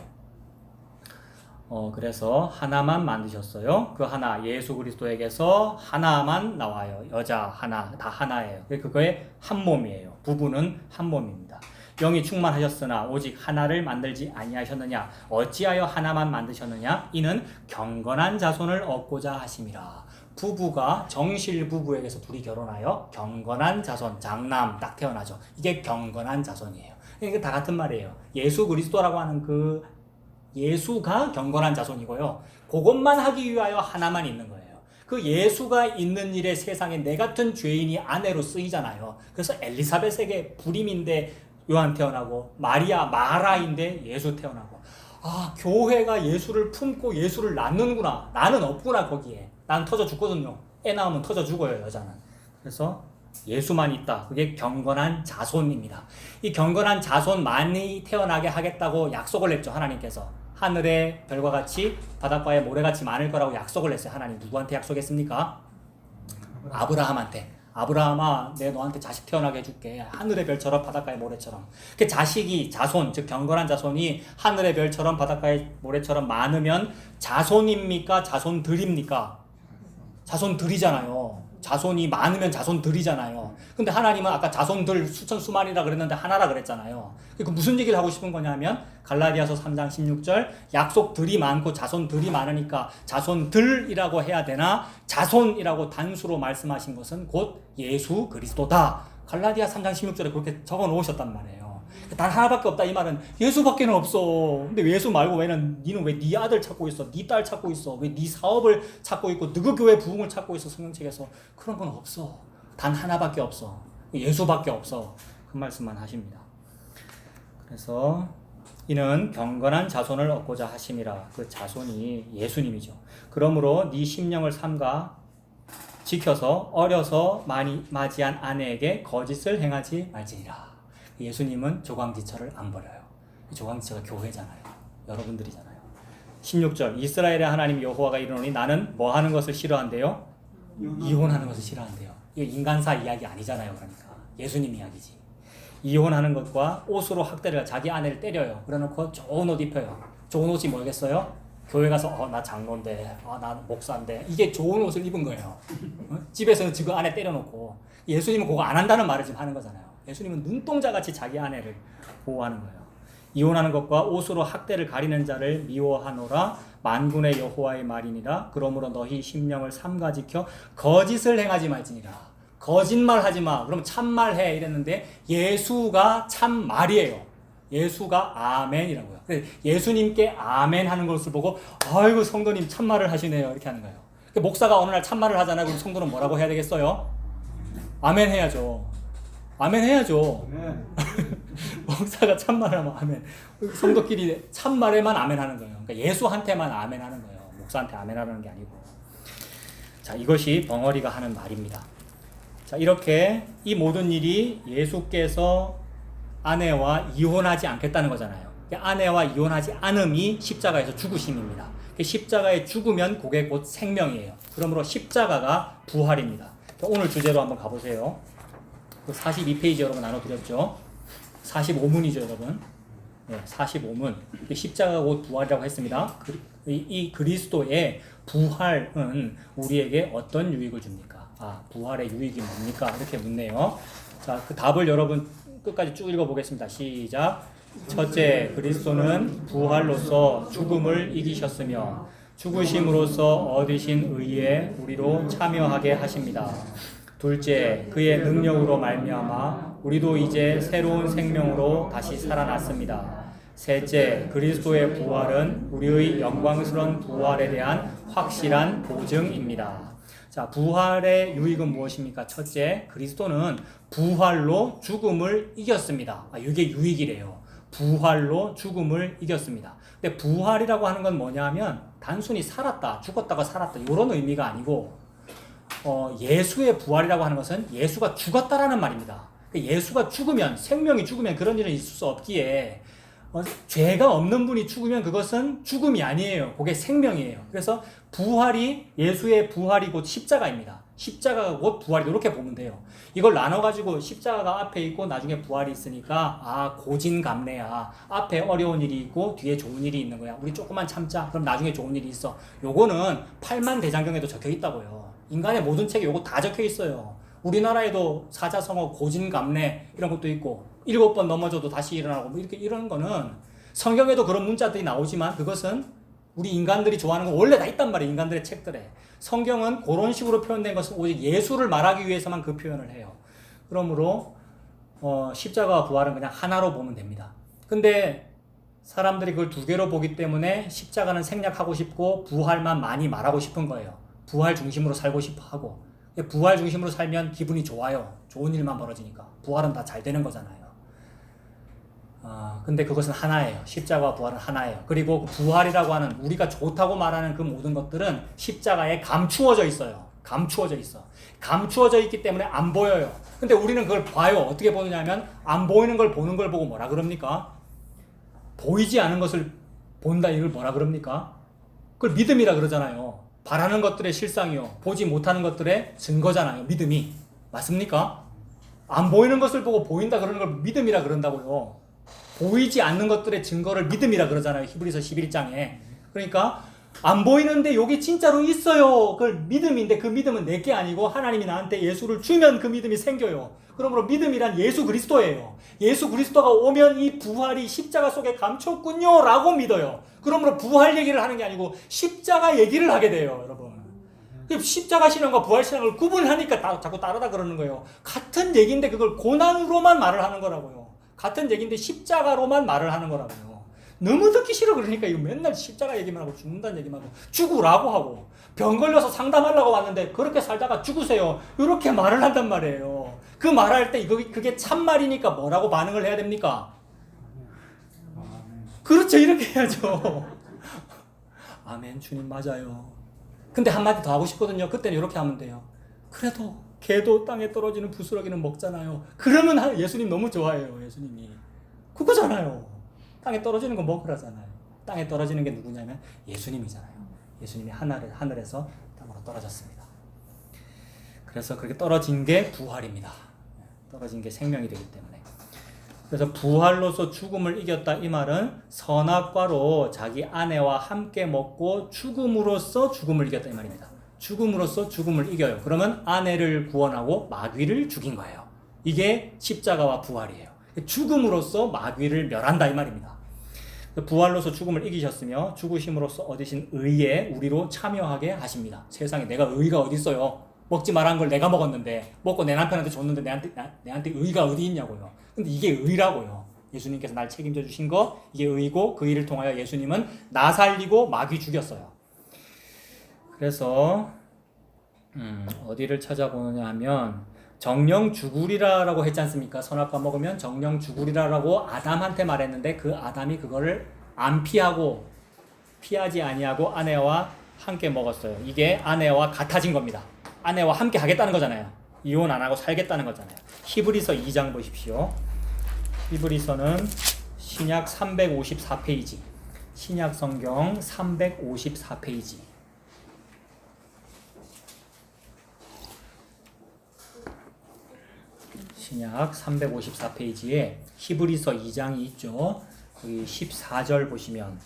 [SPEAKER 2] 그래서 하나만 만드셨어요. 그 하나, 예수 그리스도에게서 하나만 나와요. 여자 하나, 다 하나예요. 그거의 한 몸이에요. 부부는 한 몸입니다. 영이 충만하셨으나 오직 하나를 만들지 아니하셨느냐? 어찌하여 하나만 만드셨느냐? 이는 경건한 자손을 얻고자 하심이라. 부부가 정실 부부에게서 둘이 결혼하여 경건한 자손, 장남 딱 태어나죠. 이게 경건한 자손이에요. 이게 다 같은 말이에요. 예수 그리스도라고 하는 그 예수가 경건한 자손이고요. 그것만 하기 위하여 하나만 있는 거예요. 그 예수가 있는 일에 세상에 내 같은 죄인이 아내로 쓰이잖아요. 그래서 엘리사벳에게 불임인데 요한 태어나고, 마라인데 예수 태어나고. 아, 교회가 예수를 품고 예수를 낳는구나. 나는 없구나 거기에. 난 터져 죽거든요. 애 낳으면 터져 죽어요, 여자는. 그래서 예수만 있다. 그게 경건한 자손입니다. 이 경건한 자손 많이 태어나게 하겠다고 약속을 했죠, 하나님께서. 하늘의 별과 같이 바닷가의 모래같이 많을 거라고 약속을 했어요. 하나님 누구한테 약속했습니까? 아브라함한테. 아브라함아, 내 너한테 자식 태어나게 해줄게. 하늘의 별처럼 바닷가의 모래처럼. 그 자식이, 자손, 즉 경건한 자손이 하늘의 별처럼 바닷가의 모래처럼 많으면 자손입니까? 자손들입니까? 자손들이잖아요. 자손이 많으면 자손들이잖아요. 근데 하나님은 아까 자손들 수천 수만이라 그랬는데 하나라 그랬잖아요. 그 무슨 얘기를 하고 싶은 거냐면 갈라디아서 3장 16절 약속들이 많고 자손들이 많으니까 자손들이라고 해야 되나 자손이라고 단수로 말씀하신 것은 곧 예수 그리스도다. 갈라디아 3장 16절에 그렇게 적어 놓으셨단 말이에요. 단 하나밖에 없다 이 말은 예수밖에는 없어. 근데 예수 말고 왜는 니는 왜 네 아들 찾고 있어? 네 딸 찾고 있어? 왜 네 사업을 찾고 있고 너그 교회 부흥을 찾고 있어? 성경책에서 그런 건 없어. 단 하나밖에 없어. 예수밖에 없어. 그 말씀만 하십니다. 그래서 이는 경건한 자손을 얻고자 하심이라. 그 자손이 예수님이죠. 그러므로 네 심령을 삼가 지켜서 어려서 많이 맞이한 아내에게 거짓을 행하지 말지니라. 예수님은 조광지처를 안 버려요. 조광지처가 교회잖아요. 여러분들이잖아요. 16절 이스라엘의 하나님 여호와가 이르노니 나는 뭐 하는 것을 싫어한대요? 이혼하는 것을 싫어한대요. 이거 인간사 이야기 아니잖아요. 그러니까 예수님 이야기지. 이혼하는 것과 옷으로 학대를 자기 아내를 때려요. 그래놓고 좋은 옷 입혀요. 좋은 옷이 뭐겠어요? 교회 가서 나 장로인데 나 목사인데 이게 좋은 옷을 입은 거예요. 집에서는 지금 아내 때려놓고 예수님은 그거 안 한다는 말을 지금 하는 거잖아요. 예수님은 눈동자같이 자기 아내를 보호하는 거예요. 이혼하는 것과 옷으로 학대를 가리는 자를 미워하노라. 만군의 여호와의 말이니라. 그러므로 너희 심령을 삼가 지켜 거짓을 행하지 말지니라. 거짓말하지 마. 그럼 참말해 이랬는데 예수가 참말이에요. 예수가 아멘이라고요. 예수님께 아멘 하는 것을 보고 아이고 성도님 참말을 하시네요 이렇게 하는 거예요. 목사가 어느 날 참말을 하잖아요. 그럼 성도는 뭐라고 해야 되겠어요? 아멘 해야죠. 아멘 해야죠. 목사가 참말을 하면 아멘. 성도끼리 참말에만 아멘 하는 거예요. 그러니까 예수한테만 아멘 하는 거예요. 목사한테 아멘 하는 게 아니고. 자, 이것이 벙어리가 하는 말입니다. 자, 이렇게 이 모든 일이 예수께서 아내와 이혼하지 않겠다는 거잖아요. 아내와 이혼하지 않음이 십자가에서 죽으심입니다. 십자가에 죽으면 그게 곧 생명이에요. 그러므로 십자가가 부활입니다. 오늘 주제로 한번 가보세요. 42페이지 여러분 나눠드렸죠. 45문이죠 여러분. 네, 45문. 십자가가 곧 부활이라고 했습니다. 이 그리스도의 부활은 우리에게 어떤 유익을 줍니까? 부활의 유익이 뭡니까? 이렇게 묻네요. 자, 그 답을 여러분 끝까지 쭉 읽어보겠습니다. 시작. 첫째, 그리스도는 부활로서 죽음을 이기셨으며 죽으심으로써 얻으신 의에 우리로 참여하게 하십니다. 둘째, 그의 능력으로 말미암아 우리도 이제 새로운 생명으로 다시 살아났습니다. 셋째, 그리스도의 부활은 우리의 영광스러운 부활에 대한 확실한 보증입니다. 자, 부활의 유익은 무엇입니까? 첫째, 그리스도는 부활로 죽음을 이겼습니다. 이게 유익이래요. 부활로 죽음을 이겼습니다. 근데 부활이라고 하는 건 뭐냐면 단순히 살았다, 죽었다가 살았다 이런 의미가 아니고 예수의 부활이라고 하는 것은 예수가 죽었다라는 말입니다. 예수가 죽으면, 생명이 죽으면 그런 일은 있을 수 없기에 죄가 없는 분이 죽으면 그것은 죽음이 아니에요. 그게 생명이에요. 그래서 부활이 예수의 부활이 곧 십자가입니다. 십자가가 곧 부활이 이렇게 보면 돼요. 이걸 나눠가지고 십자가가 앞에 있고 나중에 부활이 있으니까 고진감래야. 앞에 어려운 일이 있고 뒤에 좋은 일이 있는 거야. 우리 조금만 참자. 그럼 나중에 좋은 일이 있어. 요거는 팔만대장경에도 적혀 있다고요. 인간의 모든 책에 요거 다 적혀 있어요. 우리나라에도 사자성어 고진감래 이런 것도 있고 7번 넘어져도 다시 일어나고 이렇게 이런 거는 성경에도 그런 문자들이 나오지만 그것은 우리 인간들이 좋아하는 거 원래 다 있단 말이에요. 인간들의 책들에. 성경은 그런 식으로 표현된 것은 오직 예수를 말하기 위해서만 그 표현을 해요. 그러므로 십자가와 부활은 그냥 하나로 보면 됩니다. 근데 사람들이 그걸 두 개로 보기 때문에 십자가는 생략하고 싶고 부활만 많이 말하고 싶은 거예요. 부활 중심으로 살고 싶어 하고. 부활 중심으로 살면 기분이 좋아요. 좋은 일만 벌어지니까. 부활은 다 잘 되는 거잖아요. 근데 그것은 하나예요. 십자가와 부활은 하나예요. 그리고 부활이라고 하는 우리가 좋다고 말하는 그 모든 것들은 십자가에 감추어져 있어요. 감추어져 있어. 감추어져 있기 때문에 안 보여요. 근데 우리는 그걸 봐요. 어떻게 보느냐면 안 보이는 걸 보는 걸 보고 뭐라 그럽니까? 보이지 않은 것을 본다 이걸 뭐라 그럽니까? 그걸 믿음이라 그러잖아요. 바라는 것들의 실상이요. 보지 못하는 것들의 증거잖아요. 믿음이. 맞습니까? 안 보이는 것을 보고 보인다 그러는 걸 믿음이라 그런다고요. 보이지 않는 것들의 증거를 믿음이라 그러잖아요. 히브리서 11장에. 그러니까 안 보이는데 여기 진짜로 있어요. 그걸 믿음인데 그 믿음은 내게 아니고 하나님이 나한테 예수를 주면 그 믿음이 생겨요. 그러므로 믿음이란 예수 그리스도예요. 예수 그리스도가 오면 이 부활이 십자가 속에 감췄군요 라고 믿어요. 그러므로 부활 얘기를 하는 게 아니고 십자가 얘기를 하게 돼요. 여러분. 십자가 신앙과 부활 신앙을 구분하니까 자꾸 따르다 그러는 거예요. 같은 얘기인데 그걸 고난으로만 말을 하는 거라고요. 같은 얘기인데 십자가로만 말을 하는 거라고요. 너무 듣기 싫어. 그러니까 이거 맨날 십자가 얘기만 하고 죽는다는 얘기만 하고 죽으라고 하고 병 걸려서 상담하려고 왔는데 그렇게 살다가 죽으세요. 이렇게 말을 한단 말이에요. 그 말할 때 그게 참말이니까 뭐라고 반응을 해야 됩니까? 그렇죠. 이렇게 해야죠. 아멘, 주님 맞아요. 근데 한마디 더 하고 싶거든요. 그때는 이렇게 하면 돼요. 그래도 개도 땅에 떨어지는 부스러기는 먹잖아요. 그러면 예수님 너무 좋아해요. 예수님이 그거잖아요. 땅에 떨어지는 거 먹으라잖아요. 땅에 떨어지는 게 누구냐면 예수님이잖아요. 예수님이 하늘에서 땅으로 떨어졌습니다. 그래서 그렇게 떨어진 게 부활입니다. 떨어진 게 생명이 되기 때문에. 그래서 부활로서 죽음을 이겼다 이 말은 선악과로 자기 아내와 함께 먹고 죽음으로써 죽음을 이겼다 이 말입니다. 죽음으로써 죽음을 이겨요. 그러면 아내를 구원하고 마귀를 죽인 거예요. 이게 십자가와 부활이에요. 죽음으로써 마귀를 멸한다 이 말입니다. 부활로서 죽음을 이기셨으며 죽으심으로써 얻으신 의에 우리로 참여하게 하십니다. 세상에 내가 의가 어디 있어요? 먹지 말한 걸 내가 먹었는데 먹고 내 남편한테 줬는데 내한테 의가 어디 있냐고요. 근데 이게 의라고요. 예수님께서 날 책임져 주신 거 이게 의고 그 일을 통하여 예수님은 나 살리고 마귀 죽였어요. 그래서 어디를 찾아보느냐 하면 정령 죽으리라라고 했지 않습니까? 선악과 먹으면 정령 죽으리라라고 아담한테 말했는데 그 아담이 그거를 안 피하지 아니하고 아내와 함께 먹었어요. 이게 아내와 같아진 겁니다. 아내와 함께 하겠다는 거잖아요. 이혼 안 하고 살겠다는 거잖아요. 히브리서 2장 보십시오. 히브리서는 신약 354페이지. 신약 성경 354페이지. 신약 354페이지에 히브리서 2장이 있죠. 거기 14절 보시면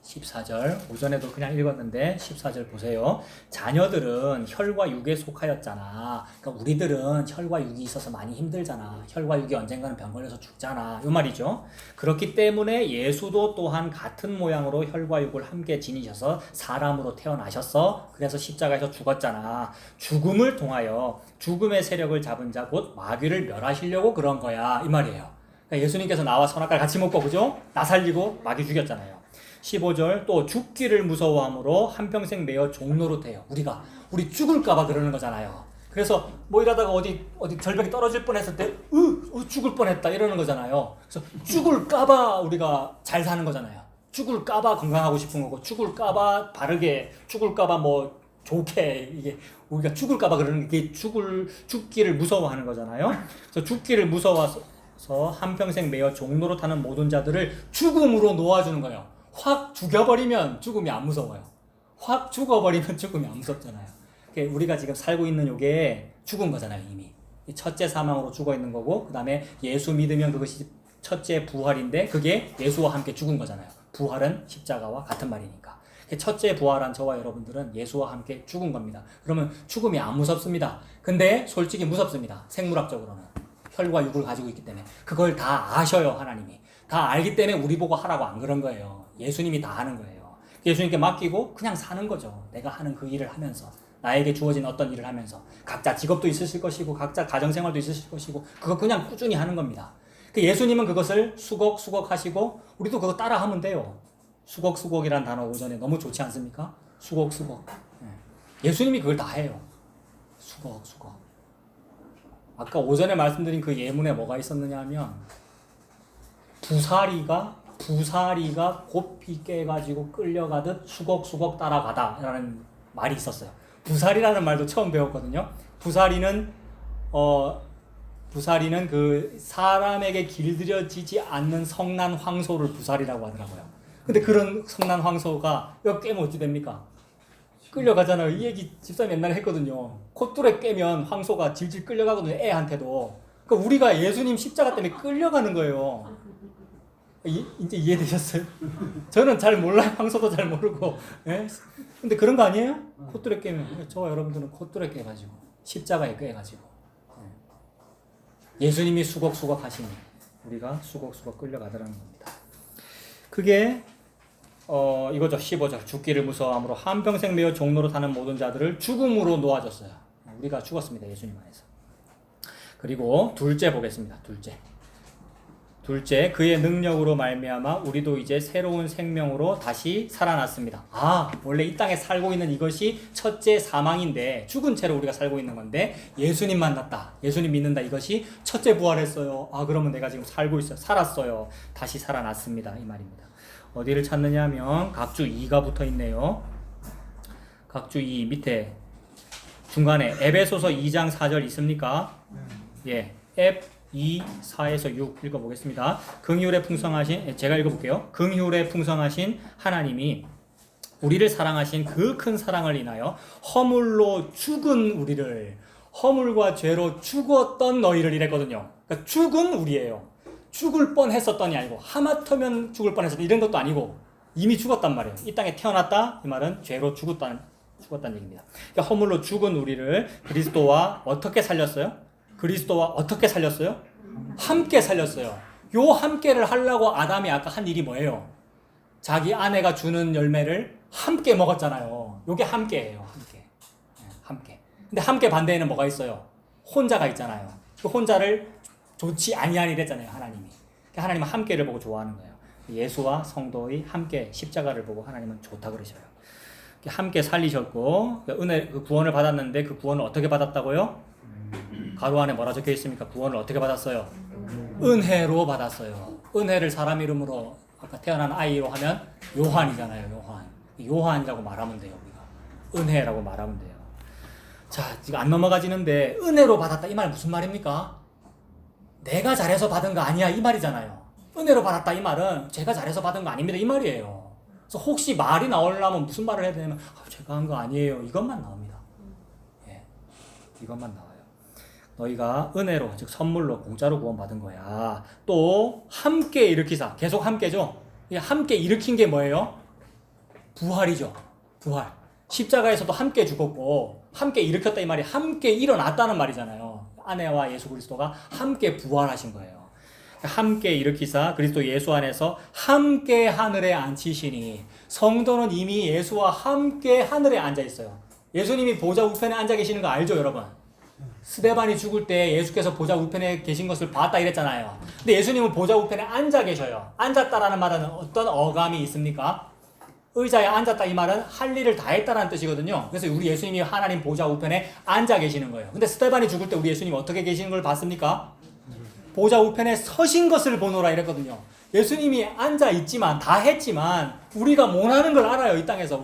[SPEAKER 2] 14절 오전에도 그냥 읽었는데 14절 보세요. 자녀들은 혈과 육에 속하였잖아. 그러니까 우리들은 혈과 육이 있어서 많이 힘들잖아. 혈과 육이 언젠가는 병 걸려서 죽잖아. 이 말이죠. 그렇기 때문에 예수도 또한 같은 모양으로 혈과 육을 함께 지니셔서 사람으로 태어나셨어. 그래서 십자가에서 죽었잖아. 죽음을 통하여 죽음의 세력을 잡은 자 곧 마귀를 멸하시려고 그런 거야. 이 말이에요. 그러니까 예수님께서 나와 선악과를 같이 먹고 그죠? 나 살리고 마귀 죽였잖아요. 15절 또 죽기를 무서워함으로 한평생 매여 종로로 돼요. 우리 죽을까봐 그러는 거잖아요. 그래서 뭐 이러다가 어디 절벽에 떨어질 뻔했을 때 죽을 뻔했다 이러는 거잖아요. 그래서 죽을까봐 우리가 잘 사는 거잖아요. 죽을까봐 건강하고 싶은 거고 죽을까봐 바르게 죽을까봐 뭐 좋게 이게 우리가 죽을까봐 그러는 게 죽기를 무서워하는 거잖아요. 그래서 죽기를 무서워서 한평생 매여 종로로 타는 모든 자들을 죽음으로 놓아주는 거예요. 확 죽여버리면 죽음이 안 무서워요. 확 죽어버리면 죽음이 안 무섭잖아요. 우리가 지금 살고 있는 요게 죽은 거잖아요. 이미 첫째 사망으로 죽어 있는 거고 그 다음에 예수 믿으면 그것이 첫째 부활인데 그게 예수와 함께 죽은 거잖아요. 부활은 십자가와 같은 말이니까. 첫째 부활한 저와 여러분들은 예수와 함께 죽은 겁니다. 그러면 죽음이 안 무섭습니다. 근데 솔직히 무섭습니다. 생물학적으로는 혈과 육을 가지고 있기 때문에 그걸 다 아셔요. 하나님이 다 알기 때문에 우리 보고 하라고 안 그런 거예요. 예수님이 다 하는 거예요. 예수님께 맡기고 그냥 사는 거죠. 내가 하는 그 일을 하면서 나에게 주어진 어떤 일을 하면서 각자 직업도 있으실 것이고 각자 가정생활도 있으실 것이고 그거 그냥 꾸준히 하는 겁니다. 예수님은 그것을 수곡 하시고 우리도 그거 따라 하면 돼요. 수곡이란 단어 오전에 너무 좋지 않습니까? 수곡. 예수님이 그걸 다 해요. 수곡. 아까 오전에 말씀드린 그 예문에 뭐가 있었느냐 하면 부사리가 고피 깨가지고 끌려가듯 수곡 따라가다라는 말이 있었어요. 부사리라는 말도 처음 배웠거든요. 부사리는 그 사람에게 길들여지지 않는 성난 황소를 부사리라고 하더라고요. 근데 그런 성난 황소가 이거 깨면 어찌 됩니까? 끌려가잖아요. 이 얘기 집사님 옛날에 했거든요. 콧뚜레 깨면 황소가 질질 끌려가거든요. 애한테도. 그러니까 우리가 예수님 십자가 때문에 끌려가는 거예요. 이제 이해되셨어요? 저는 잘 몰라요. 황소도 잘 모르고. 예? 근데 그런 거 아니에요? 콧뚜레 깨면. 저와 여러분들은 콧뚜레 깨가지고 시십자가에 깨가지고 예수님이 수곡 하시니 우리가 수곡 끌려가더라는 겁니다. 그게 이거죠. 15절 죽기를 무서워함으로 한평생 매여 종로로 타는 모든 자들을 죽음으로 놓아줬어요. 우리가 죽었습니다. 예수님 안에서. 그리고 둘째 보겠습니다. 둘째 둘째, 그의 능력으로 말미암아 우리도 이제 새로운 생명으로 다시 살아났습니다. 아, 원래 이 땅에 살고 있는 이것이 첫째 사망인데 죽은 채로 우리가 살고 있는 건데 예수님 만났다. 예수님 믿는다. 이것이 첫째 부활했어요. 아, 그러면 내가 지금 살고 있어요. 살았어요. 다시 살아났습니다. 이 말입니다. 어디를 찾느냐 하면 각주 2가 붙어 있네요. 각주 2 밑에 중간에 에베소서 2장 4절 있습니까? 예. 앱 2, 4에서 6 읽어보겠습니다. 긍휼에 풍성하신, 제가 읽어볼게요. 긍휼에 풍성하신 하나님이 우리를 사랑하신 그 큰 사랑을 인하여 허물로 죽은 우리를, 허물과 죄로 죽었던 너희를 이랬거든요. 그러니까 죽은 우리예요. 죽을 뻔했었던이 아니고 하마터면 죽을 뻔했었던 이런 것도 아니고 이미 죽었단 말이에요. 이 땅에 태어났다 이 말은 죄로 죽었다는 얘기입니다. 그러니까 허물로 죽은 우리를 그리스도와 어떻게 살렸어요? 그리스도와 어떻게 살렸어요? 함께 살렸어요. 요 함께를 하려고 아담이 아까 한 일이 뭐예요? 자기 아내가 주는 열매를 함께 먹었잖아요. 요게 함께예요. 함께. 함께. 근데 함께 반대에는 뭐가 있어요? 혼자가 있잖아요. 그 혼자를 좋지 아니하니 이랬잖아요. 하나님이. 하나님은 함께를 보고 좋아하는 거예요. 예수와 성도의 함께 십자가를 보고 하나님은 좋다 그러셔요. 함께 살리셨고 은혜 그 구원을 받았는데 그 구원을 어떻게 받았다고요? 가로 안에 뭐라 적혀 있습니까? 구원을 어떻게 받았어요? 은혜로 받았어요. 은혜를 사람 이름으로 아까 태어난 아이로 하면 요한이잖아요. 요한. 요한이라고 말하면 돼요. 우리가 은혜라고 말하면 돼요. 자, 지금 안 넘어가지는데 은혜로 받았다 이 말 무슨 말입니까? 내가 잘해서 받은 거 아니야 이 말이잖아요. 은혜로 받았다 이 말은 제가 잘해서 받은 거 아닙니다 이 말이에요. 그래서 혹시 말이 나오려면 무슨 말을 해야 되냐면 제가 한 거 아니에요 이것만 나옵니다. 예, 이것만 나와요. 너희가 은혜로 즉 선물로 공짜로 구원받은 거야. 또 함께 일으키사 계속 함께죠. 함께 일으킨 게 뭐예요? 부활이죠. 부활. 십자가에서도 함께 죽었고 함께 일으켰다 이 말이 함께 일어났다는 말이잖아요. 아내와 예수 그리스도가 함께 부활하신 거예요. 함께 일으키사 그리스도 예수 안에서 함께 하늘에 앉히시니 성도는 이미 예수와 함께 하늘에 앉아 있어요. 예수님이 보좌 우편에 앉아 계시는 거 알죠, 여러분? 스데반이 죽을 때 예수께서 보좌 우편에 계신 것을 봤다 이랬잖아요. 근데 예수님은 보좌 우편에 앉아 계셔요. 앉았다라는 말은 어떤 어감이 있습니까? 의자에 앉았다 이 말은 할 일을 다 했다라는 뜻이거든요. 그래서 우리 예수님이 하나님 보좌 우편에 앉아 계시는 거예요. 근데 스데반이 죽을 때 우리 예수님이 어떻게 계시는 걸 봤습니까? 보좌 우편에 서신 것을 보노라 이랬거든요. 예수님이 앉아 있지만 다 했지만 우리가 못하는 걸 알아요. 이 땅에서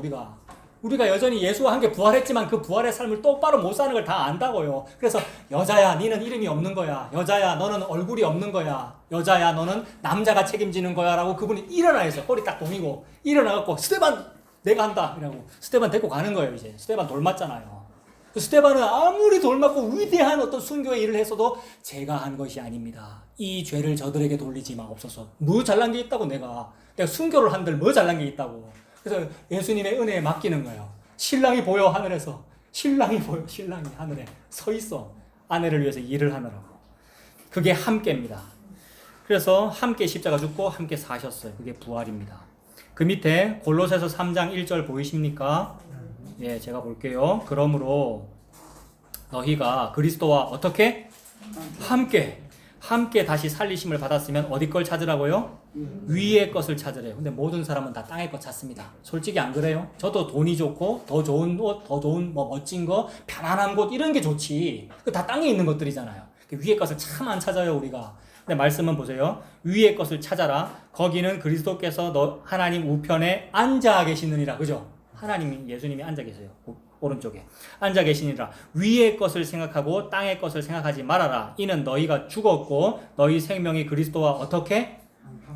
[SPEAKER 2] 우리가 여전히 예수와 함께 부활했지만 그 부활의 삶을 똑바로 못 사는 걸 다 안다고요. 그래서 여자야 너는 이름이 없는 거야. 여자야 너는 얼굴이 없는 거야. 여자야 너는 남자가 책임지는 거야 라고 그분이 일어나 있어요. 허리 딱 동이고 일어나갖고 스데반 내가 한다 이라고 스데반 데리고 가는 거예요. 이제 스데반 돌 맞잖아요. 그 스데반은 아무리 돌 맞고 위대한 어떤 순교의 일을 했어도 제가 한 것이 아닙니다. 이 죄를 저들에게 돌리지 마옵소서. 뭐 잘난 게 있다고 내가 순교를 한들 뭐 잘난 게 있다고. 그래서 예수님의 은혜에 맡기는 거예요. 신랑이 보여 하늘에서. 신랑이 보여. 신랑이 하늘에 서 있어. 아내를 위해서 일을 하느라고. 그게 함께입니다. 그래서 함께 십자가 죽고 함께 사셨어요. 그게 부활입니다. 그 밑에 골로새서 3장 1절 보이십니까? 예, 제가 볼게요. 그러므로 너희가 그리스도와 어떻게? 함께 다시 살리심을 받았으면 어디 걸 찾으라고요? 위의 것을 찾으래요. 근데 모든 사람은 다 땅의 것 찾습니다. 솔직히 안 그래요? 저도 돈이 좋고 더 좋은 옷, 더 좋은 뭐 멋진 거, 편안한 곳 이런 게 좋지. 그 다 땅에 있는 것들이잖아요. 위의 것을 참 안 찾아요 우리가. 근데 말씀은 보세요. 위의 것을 찾아라. 거기는 그리스도께서 너 하나님 우편에 앉아 계시느니라. 그죠? 하나님이 예수님이 앉아 계세요. 오른쪽에 앉아 계시니라. 위의 것을 생각하고 땅의 것을 생각하지 말아라. 이는 너희가 죽었고 너희 생명이 그리스도와 어떻게?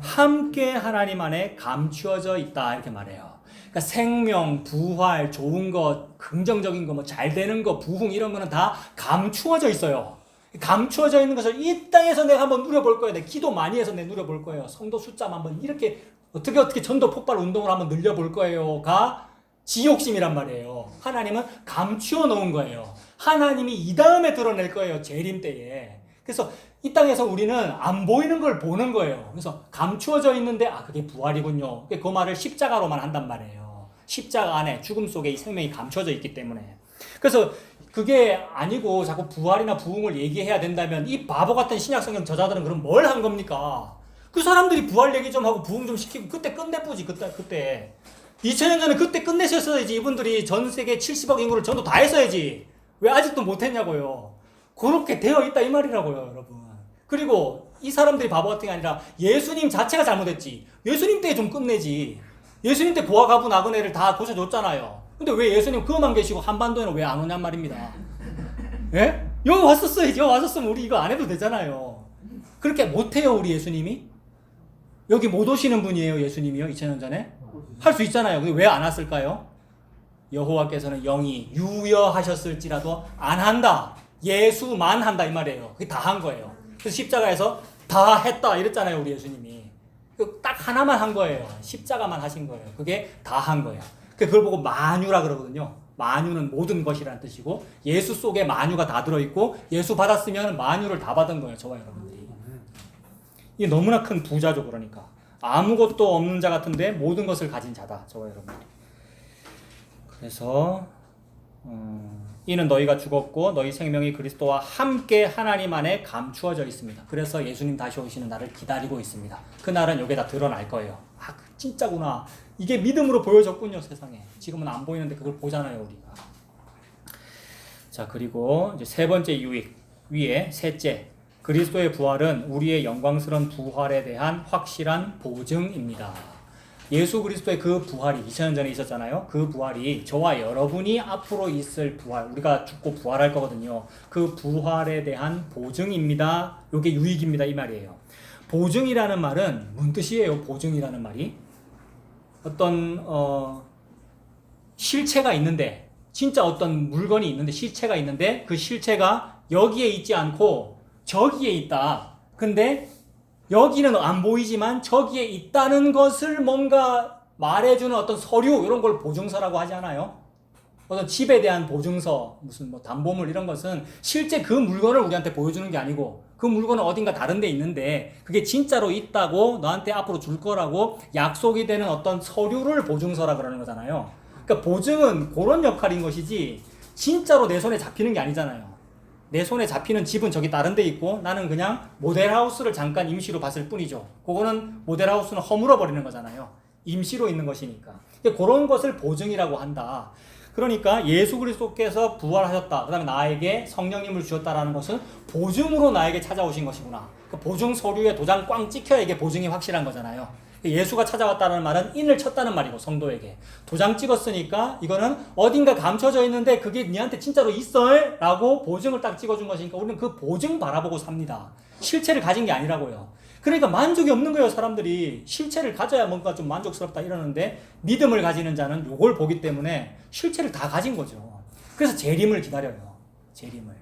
[SPEAKER 2] 함께 하나님 안에 감추어져 있다 이렇게 말해요. 그러니까 생명, 부활, 좋은 것, 긍정적인 거, 뭐 잘 되는 거, 부흥 이런 거는 다 감추어져 있어요. 감추어져 있는 것을 이 땅에서 내가 한번 누려볼 거예요. 내가 기도 많이 해서 내가 누려볼 거예요. 성도 숫자 한번 이렇게 어떻게 전도 폭발 운동을 한번 늘려볼 거예요가 지욕심이란 말이에요. 하나님은 감추어 놓은 거예요. 하나님이 이 다음에 드러낼 거예요. 재림 때에. 그래서 이 땅에서 우리는 안 보이는 걸 보는 거예요. 그래서 감추어져 있는데 그게 부활이군요. 그 말을 십자가로만 한단 말이에요. 십자가 안에 죽음 속에 이 생명이 감춰져 있기 때문에. 그래서 그게 아니고 자꾸 부활이나 부흥을 얘기해야 된다면 이 바보 같은 신약성경 저자들은 그럼 뭘 한 겁니까? 그 사람들이 부활 얘기 좀 하고 부흥 좀 시키고 그때 끝내보지. 그때 2000년 전에 그때 끝내셨어야지. 이분들이 전 세계 70억 인구를 전도 다 했어야지. 왜 아직도 못했냐고요. 그렇게 되어 있다 이 말이라고요, 여러분. 그리고 이 사람들이 바보 같은 게 아니라 예수님 자체가 잘못했지. 예수님 때 좀 끝내지. 예수님 때 고아 가부 나그네를 다 고쳐줬잖아요. 근데 왜 예수님 그것만 계시고 한반도에는 왜 안 오냔 말입니다. 예? 여기 왔었어야지. 여기 왔었으면 우리 이거 안 해도 되잖아요. 그렇게 못해요, 우리 예수님이? 여기 못 오시는 분이에요, 예수님이요, 2000년 전에? 할 수 있잖아요. 근데 왜 안 왔을까요? 여호와께서는 영이 유여하셨을지라도 안 한다. 예수만 한다 이 말이에요. 그게 다 한 거예요. 그래서 십자가에서 다 했다 이랬잖아요, 우리 예수님이. 딱 하나만 한 거예요. 십자가만 하신 거예요. 그게 다 한 거예요. 그걸 보고 만유라 그러거든요. 만유는 모든 것이라는 뜻이고 예수 속에 만유가 다 들어있고 예수 받았으면 만유를 다 받은 거예요. 저와 여러분들이. 이게 너무나 큰 부자죠. 그러니까 아무것도 없는 자 같은데 모든 것을 가진 자다. 저와 여러분들이. 그래서 이는 너희가 죽었고 너희 생명이 그리스도와 함께 하나님 안에 감추어져 있습니다. 그래서 예수님 다시 오시는 날을 기다리고 있습니다. 그 날은 여기에 다 드러날 거예요. 아, 진짜구나. 이게 믿음으로 보여졌군요, 세상에. 지금은 안 보이는데 그걸 보잖아요, 우리가. 자, 그리고 이제 세 번째 유익 위에 셋째, 그리스도의 부활은 우리의 영광스러운 부활에 대한 확실한 보증입니다. 예수 그리스도의 그 부활이 2000년 전에 있었잖아요. 그 부활이 저와 여러분이 앞으로 있을 부활, 우리가 죽고 부활할 거거든요. 그 부활에 대한 보증입니다. 이게 유익입니다. 이 말이에요. 보증이라는 말은 뭔 뜻이에요? 보증이라는 말이 어떤 실체가 있는데, 진짜 어떤 물건이 있는데, 실체가 있는데 그 실체가 여기에 있지 않고 저기에 있다. 근데 여기는 안 보이지만 저기에 있다는 것을 뭔가 말해주는 어떤 서류, 이런 걸 보증서라고 하지 않아요? 어떤 집에 대한 보증서, 무슨 뭐 담보물 이런 것은 실제 그 물건을 우리한테 보여주는 게 아니고 그 물건은 어딘가 다른 데 있는데 그게 진짜로 있다고 너한테 앞으로 줄 거라고 약속이 되는 어떤 서류를 보증서라 그러는 거잖아요. 그러니까 보증은 그런 역할인 것이지 진짜로 내 손에 잡히는 게 아니잖아요. 내 손에 잡히는 집은 저기 다른 데 있고 나는 그냥 모델하우스를 잠깐 임시로 봤을 뿐이죠. 그거는 모델하우스는 허물어 버리는 거잖아요. 임시로 있는 것이니까. 그런 것을 보증이라고 한다. 그러니까 예수 그리스도께서 부활하셨다. 그 다음에 나에게 성령님을 주셨다라는 것은 보증으로 나에게 찾아오신 것이구나. 그 보증 서류에 도장 꽝 찍혀야 이게 보증이 확실한 거잖아요. 예수가 찾아왔다는 말은 인을 쳤다는 말이고 성도에게 도장 찍었으니까 이거는 어딘가 감춰져 있는데 그게 니한테 진짜로 있어 라고 보증을 딱 찍어준 것이니까 우리는 그 보증 바라보고 삽니다. 실체를 가진 게 아니라고요. 그러니까 만족이 없는 거예요. 사람들이 실체를 가져야 뭔가 좀 만족스럽다 이러는데 믿음을 가지는 자는 요걸 보기 때문에 실체를 다 가진 거죠. 그래서 재림을 기다려요. 재림을.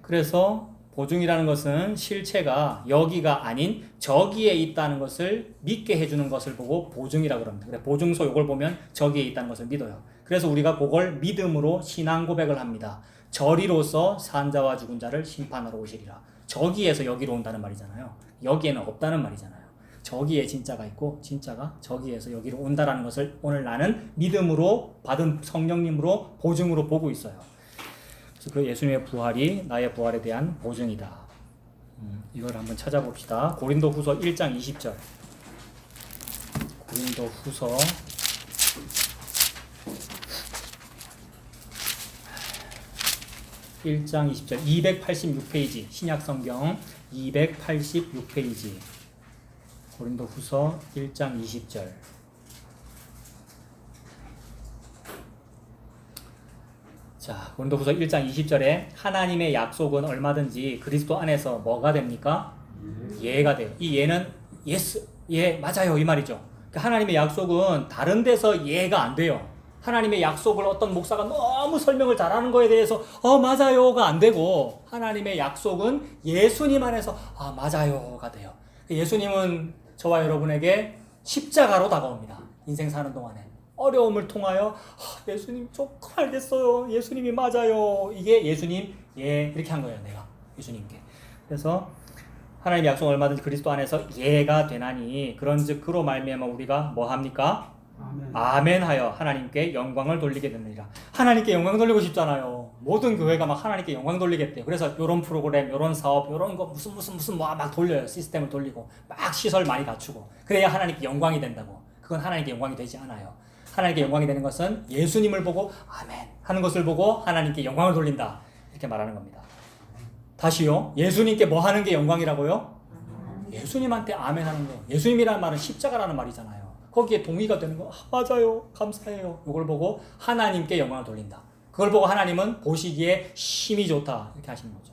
[SPEAKER 2] 그래서 보증이라는 것은 실체가 여기가 아닌 저기에 있다는 것을 믿게 해주는 것을 보고 보증이라고 합니다. 그래, 보증서 이걸 보면 저기에 있다는 것을 믿어요. 그래서 우리가 그걸 믿음으로 신앙 고백을 합니다. 저리로서 산자와 죽은 자를 심판하러 오시리라. 저기에서 여기로 온다는 말이잖아요. 여기에는 없다는 말이잖아요. 저기에 진짜가 있고 진짜가 저기에서 여기로 온다라는 것을 오늘 나는 믿음으로 받은 성령님으로 보증으로 보고 있어요. 그 예수님의 부활이 나의 부활에 대한 보증이다. 이걸 한번 찾아봅시다. 고린도후서 1장 20절. 고린도후서 1장 20절 286페이지 신약성경 286페이지 고린도후서 1장 20절 자, 고린도후서 1장 20절에 하나님의 약속은 얼마든지 그리스도 안에서 뭐가 됩니까? 예가 돼요. 이 예는 예스, 예, 맞아요 이 말이죠. 하나님의 약속은 다른 데서 예가 안 돼요. 하나님의 약속을 어떤 목사가 너무 설명을 잘하는 거에 대해서 맞아요가 안 되고 하나님의 약속은 예수님 안에서 맞아요가 돼요. 예수님은 저와 여러분에게 십자가로 다가옵니다. 인생 사는 동안에. 어려움을 통하여 예수님 조금 알겠어요. 예수님이 맞아요. 이게 예수님 예 이렇게 한 거예요. 내가 예수님께. 그래서 하나님의 약속은 얼마든지 그리스도 안에서 예가 되나니 그런즉 그로 말미암아 우리가 뭐 합니까? 아멘 하여 하나님께 영광을 돌리게 되느니라. 하나님께 영광 돌리고 싶잖아요. 모든 교회가 막 하나님께 영광 돌리겠대요. 그래서 요런 프로그램, 요런 사업, 요런 거 무슨 뭐 막 돌려요. 시스템을 돌리고 막 시설 많이 갖추고 그래야 하나님께 영광이 된다고. 그건 하나님께 영광이 되지 않아요. 하나님께 영광이 되는 것은 예수님을 보고 아멘 하는 것을 보고 하나님께 영광을 돌린다. 이렇게 말하는 겁니다. 다시요. 예수님께 뭐 하는 게 영광이라고요? 예수님한테 아멘 하는 거. 예수님이라는 말은 십자가라는 말이잖아요. 거기에 동의가 되는 거. 맞아요. 감사해요. 이걸 보고 하나님께 영광을 돌린다. 그걸 보고 하나님은 보시기에 심히 좋다. 이렇게 하시는 거죠.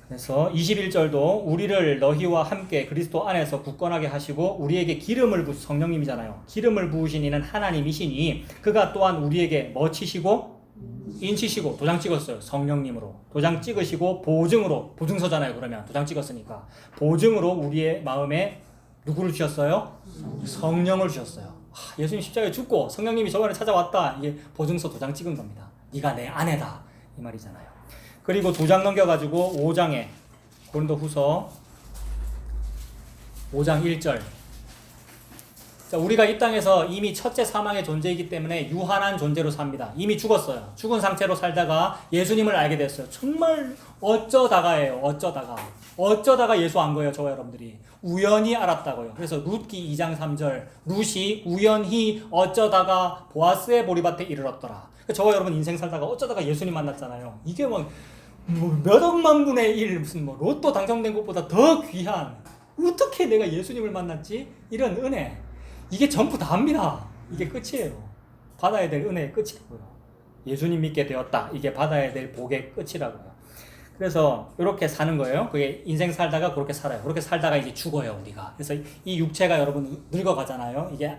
[SPEAKER 2] 그래서 21절도 우리를 너희와 함께 그리스도 안에서 굳건하게 하시고 우리에게 기름을 성령님이잖아요. 기름을 부으신 이는 하나님이시니 그가 또한 우리에게 뭐 치시고 인치시고 도장 찍었어요. 성령님으로 도장 찍으시고 보증으로 보증서잖아요. 그러면 도장 찍었으니까 보증으로 우리의 마음에 누구를 주셨어요? 성령을 주셨어요. 예수님 십자가에 죽고 성령님이 저번에 찾아왔다. 이게 보증서 도장 찍은 겁니다. 네가 내 아내다 이 말이잖아요. 그리고 2장 넘겨가지고 5장에 고린도후서 5장 1절. 자, 우리가 이 땅에서 이미 첫째 사망의 존재이기 때문에 유한한 존재로 삽니다. 이미 죽었어요. 죽은 상태로 살다가 예수님을 알게 됐어요. 정말 어쩌다가예요. 어쩌다가 예수 안 거예요. 저와 여러분들이. 우연히 알았다고요. 그래서 룻기 2장 3절. 룻이 우연히 어쩌다가 보아스의 보리밭에 이르렀더라. 저와 여러분 인생 살다가 어쩌다가 예수님 만났잖아요. 이게 뭐 몇억만 분의 1 무슨 뭐 로또 당첨된 것보다 더 귀한 어떻게 내가 예수님을 만났지? 이런 은혜. 이게 전부 다입니다. 이게 끝이에요. 받아야 될 은혜의 끝이고요. 예수님 믿게 되었다. 이게 받아야 될 복의 끝이라고요. 그래서 이렇게 사는 거예요. 그게 인생 살다가 그렇게 살아요. 그렇게 살다가 이제 죽어요, 우리가. 그래서 이 육체가 여러분 늙어가잖아요. 이게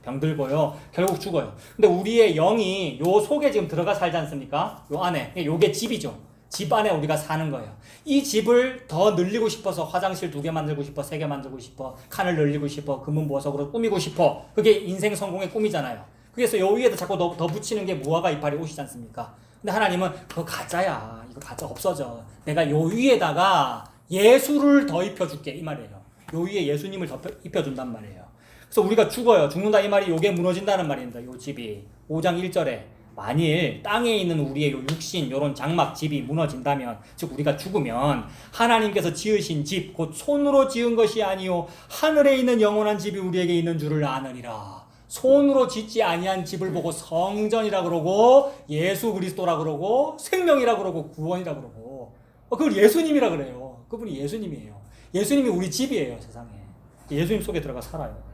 [SPEAKER 2] 병들고요. 결국 죽어요. 근데 우리의 영이 요 속에 지금 들어가 살지 않습니까? 요 안에. 요게 집이죠. 집 안에 우리가 사는 거예요. 이 집을 더 늘리고 싶어서 화장실 2개 만들고 싶어, 3개 만들고 싶어, 칸을 늘리고 싶어, 금은 보석으로 꾸미고 싶어. 그게 인생 성공의 꿈이잖아요. 그래서 요 위에도 자꾸 더 붙이는 게 무화과 이파리 옷이지 않습니까? 근데 하나님은 그거 가짜야. 이거 가짜 없어져. 내가 요 위에다가 예수를 더 입혀줄게. 이 말이에요. 요 위에 예수님을 더 입혀준단 말이에요. 그래서 우리가 죽어요. 죽는다 이 말이 요게 무너진다는 말입니다. 요 집이. 5장 1절에. 만일 땅에 있는 우리의 요 육신 요런 장막 집이 무너진다면 즉 우리가 죽으면 하나님께서 지으신 집 곧 손으로 지은 것이 아니요 하늘에 있는 영원한 집이 우리에게 있는 줄을 아느니라. 손으로 짓지 아니한 집을 보고 성전이라 그러고 예수 그리스도라 그러고 생명이라 그러고 구원이라 그러고 그걸 예수님이라 그래요. 그분이 예수님이에요. 예수님이 우리 집이에요. 세상에. 예수님 속에 들어가 살아요.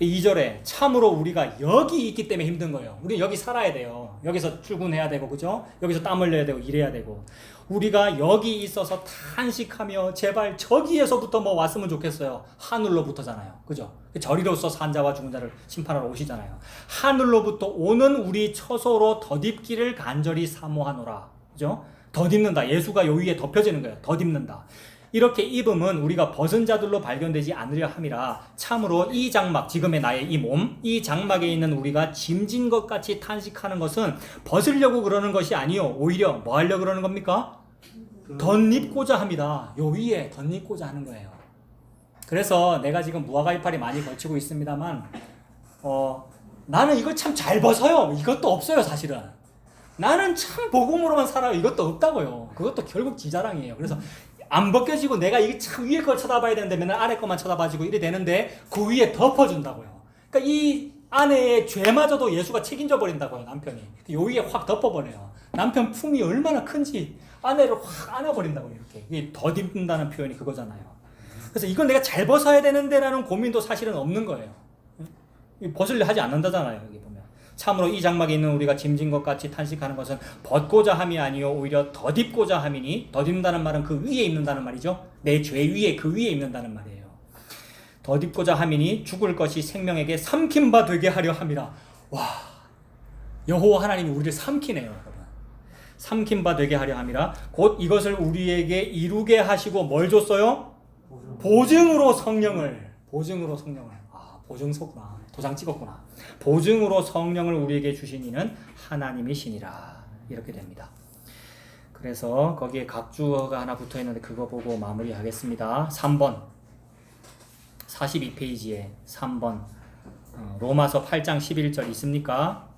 [SPEAKER 2] 2절에 참으로 우리가 여기 있기 때문에 힘든 거예요. 우리 여기 살아야 돼요. 여기서 출근해야 되고 그죠? 여기서 땀 흘려야 되고 일해야 되고 우리가 여기 있어서 탄식하며 제발 저기에서부터 뭐 왔으면 좋겠어요. 하늘로부터잖아요. 그죠? 저리로서 산 자와 죽은 자를 심판하러 오시잖아요. 하늘로부터 오는 우리 처소로 덧입기를 간절히 사모하노라. 그죠? 덧입는다. 예수가 요 위에 덮여지는 거예요. 덧입는다. 이렇게 입음은 우리가 벗은 자들로 발견되지 않으려 함이라. 참으로 이 장막, 지금의 나의 이 몸, 이 장막에 있는 우리가 짐진 것 같이 탄식하는 것은 벗으려고 그러는 것이 아니요 오히려 뭐 하려고 그러는 겁니까? 덧입고자 합니다. 요 위에 덧입고자 하는 거예요. 그래서 내가 지금 무화과 이파리 많이 걸치고 있습니다만 나는 이걸 참 잘 벗어요. 이것도 없어요. 사실은 나는 참 복음으로만 살아요. 이것도 없다고요. 그것도 결국 지자랑이에요. 그래서 안 벗겨지고 내가 이게 참 위에 걸 쳐다봐야 되는데 맨날 아래 것만 쳐다봐지고 이래 되는데 그 위에 덮어준다고요. 그러니까 이 아내의 죄마저도 예수가 책임져 버린다고요. 남편이. 요 위에 확 덮어버려요. 남편 품이 얼마나 큰지 아내를 확 안아버린다고요. 이렇게. 이게 덧입는다는 표현이 그거잖아요. 그래서 이건 내가 잘 벗어야 되는데 라는 고민도 사실은 없는 거예요. 벗으려 하지 않는다잖아요. 여기 보면. 참으로 이 장막에 있는 우리가 짐진 것 같이 탄식하는 것은 벗고자 함이 아니요 오히려 덧입고자 함이니. 덧입는다는 말은 그 위에 입는다는 말이죠. 내 죄 위에 그 위에 입는다는 말이에요. 덧입고자 함이니 죽을 것이 생명에게 삼킨 바 되게 하려 함이라. 와, 여호와 하나님이 우리를 삼키네요. 여러분. 삼킨 바 되게 하려 함이라. 곧 이것을 우리에게 이루게 하시고 뭘 줬어요? 보증으로 성령을. 보증서구나. 도장 찍었구나. 보증으로 성령을 우리에게 주신 이는 하나님이시니라. 이렇게 됩니다. 그래서 거기에 각주어가 하나 붙어 있는데 그거 보고 마무리하겠습니다. 3번 42페이지에 3번 로마서 8장 11절 있습니까?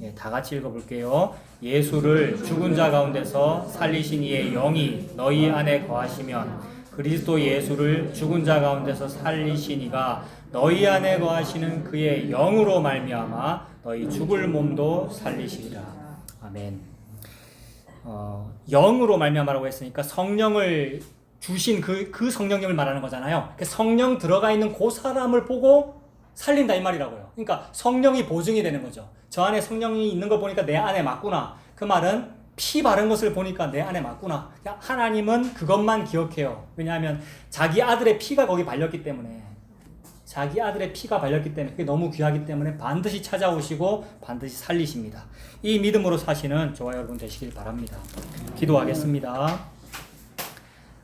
[SPEAKER 1] 예, 다 같이 읽어볼게요. 예수를 죽은 자 가운데서 살리신 이의 영이 너희 안에 거하시면 그리스도 예수를 죽은 자 가운데서 살리신 이가 너희 안에 거하시는 그의 영으로 말미암아 너희 죽을 몸도 살리시리라. 아멘. 영으로 말미암아라고 했으니까 성령을 주신 그 성령님을 말하는 거잖아요. 성령 들어가 있는 그 사람을 보고 살린다 이 말이라고요. 그러니까 성령이 보증이 되는 거죠. 저 안에 성령이 있는 거 보니까 내 안에 맞구나. 그 말은 피 바른 것을 보니까 내 안에 맞구나. 하나님은 그것만 기억해요. 왜냐하면 자기 아들의 피가 거기 발렸기 때문에 그게 너무 귀하기 때문에 반드시 찾아오시고 반드시 살리십니다. 이 믿음으로 사시는 저와 여러분 되시길 바랍니다. 기도하겠습니다.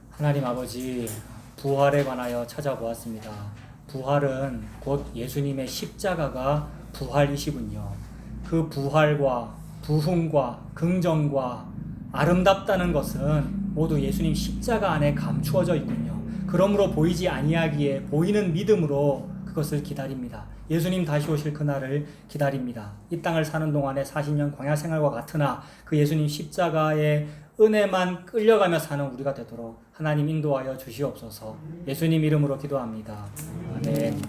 [SPEAKER 1] 하나님 아버지, 부활에 관하여 찾아보았습니다. 부활은 곧 예수님의 십자가가 부활이시군요. 그 부활과 부흥과 긍정과 아름답다는 것은 모두 예수님 십자가 안에 감추어져 있군요. 그러므로 보이지 아니하기에 보이는 믿음으로 그것을 기다립니다. 예수님 다시 오실 그날을 기다립니다. 이 땅을 사는 동안에 40년 광야 생활과 같으나 그 예수님 십자가의 은혜만 끌려가며 사는 우리가 되도록 하나님 인도하여 주시옵소서. 예수님 이름으로 기도합니다. 아멘.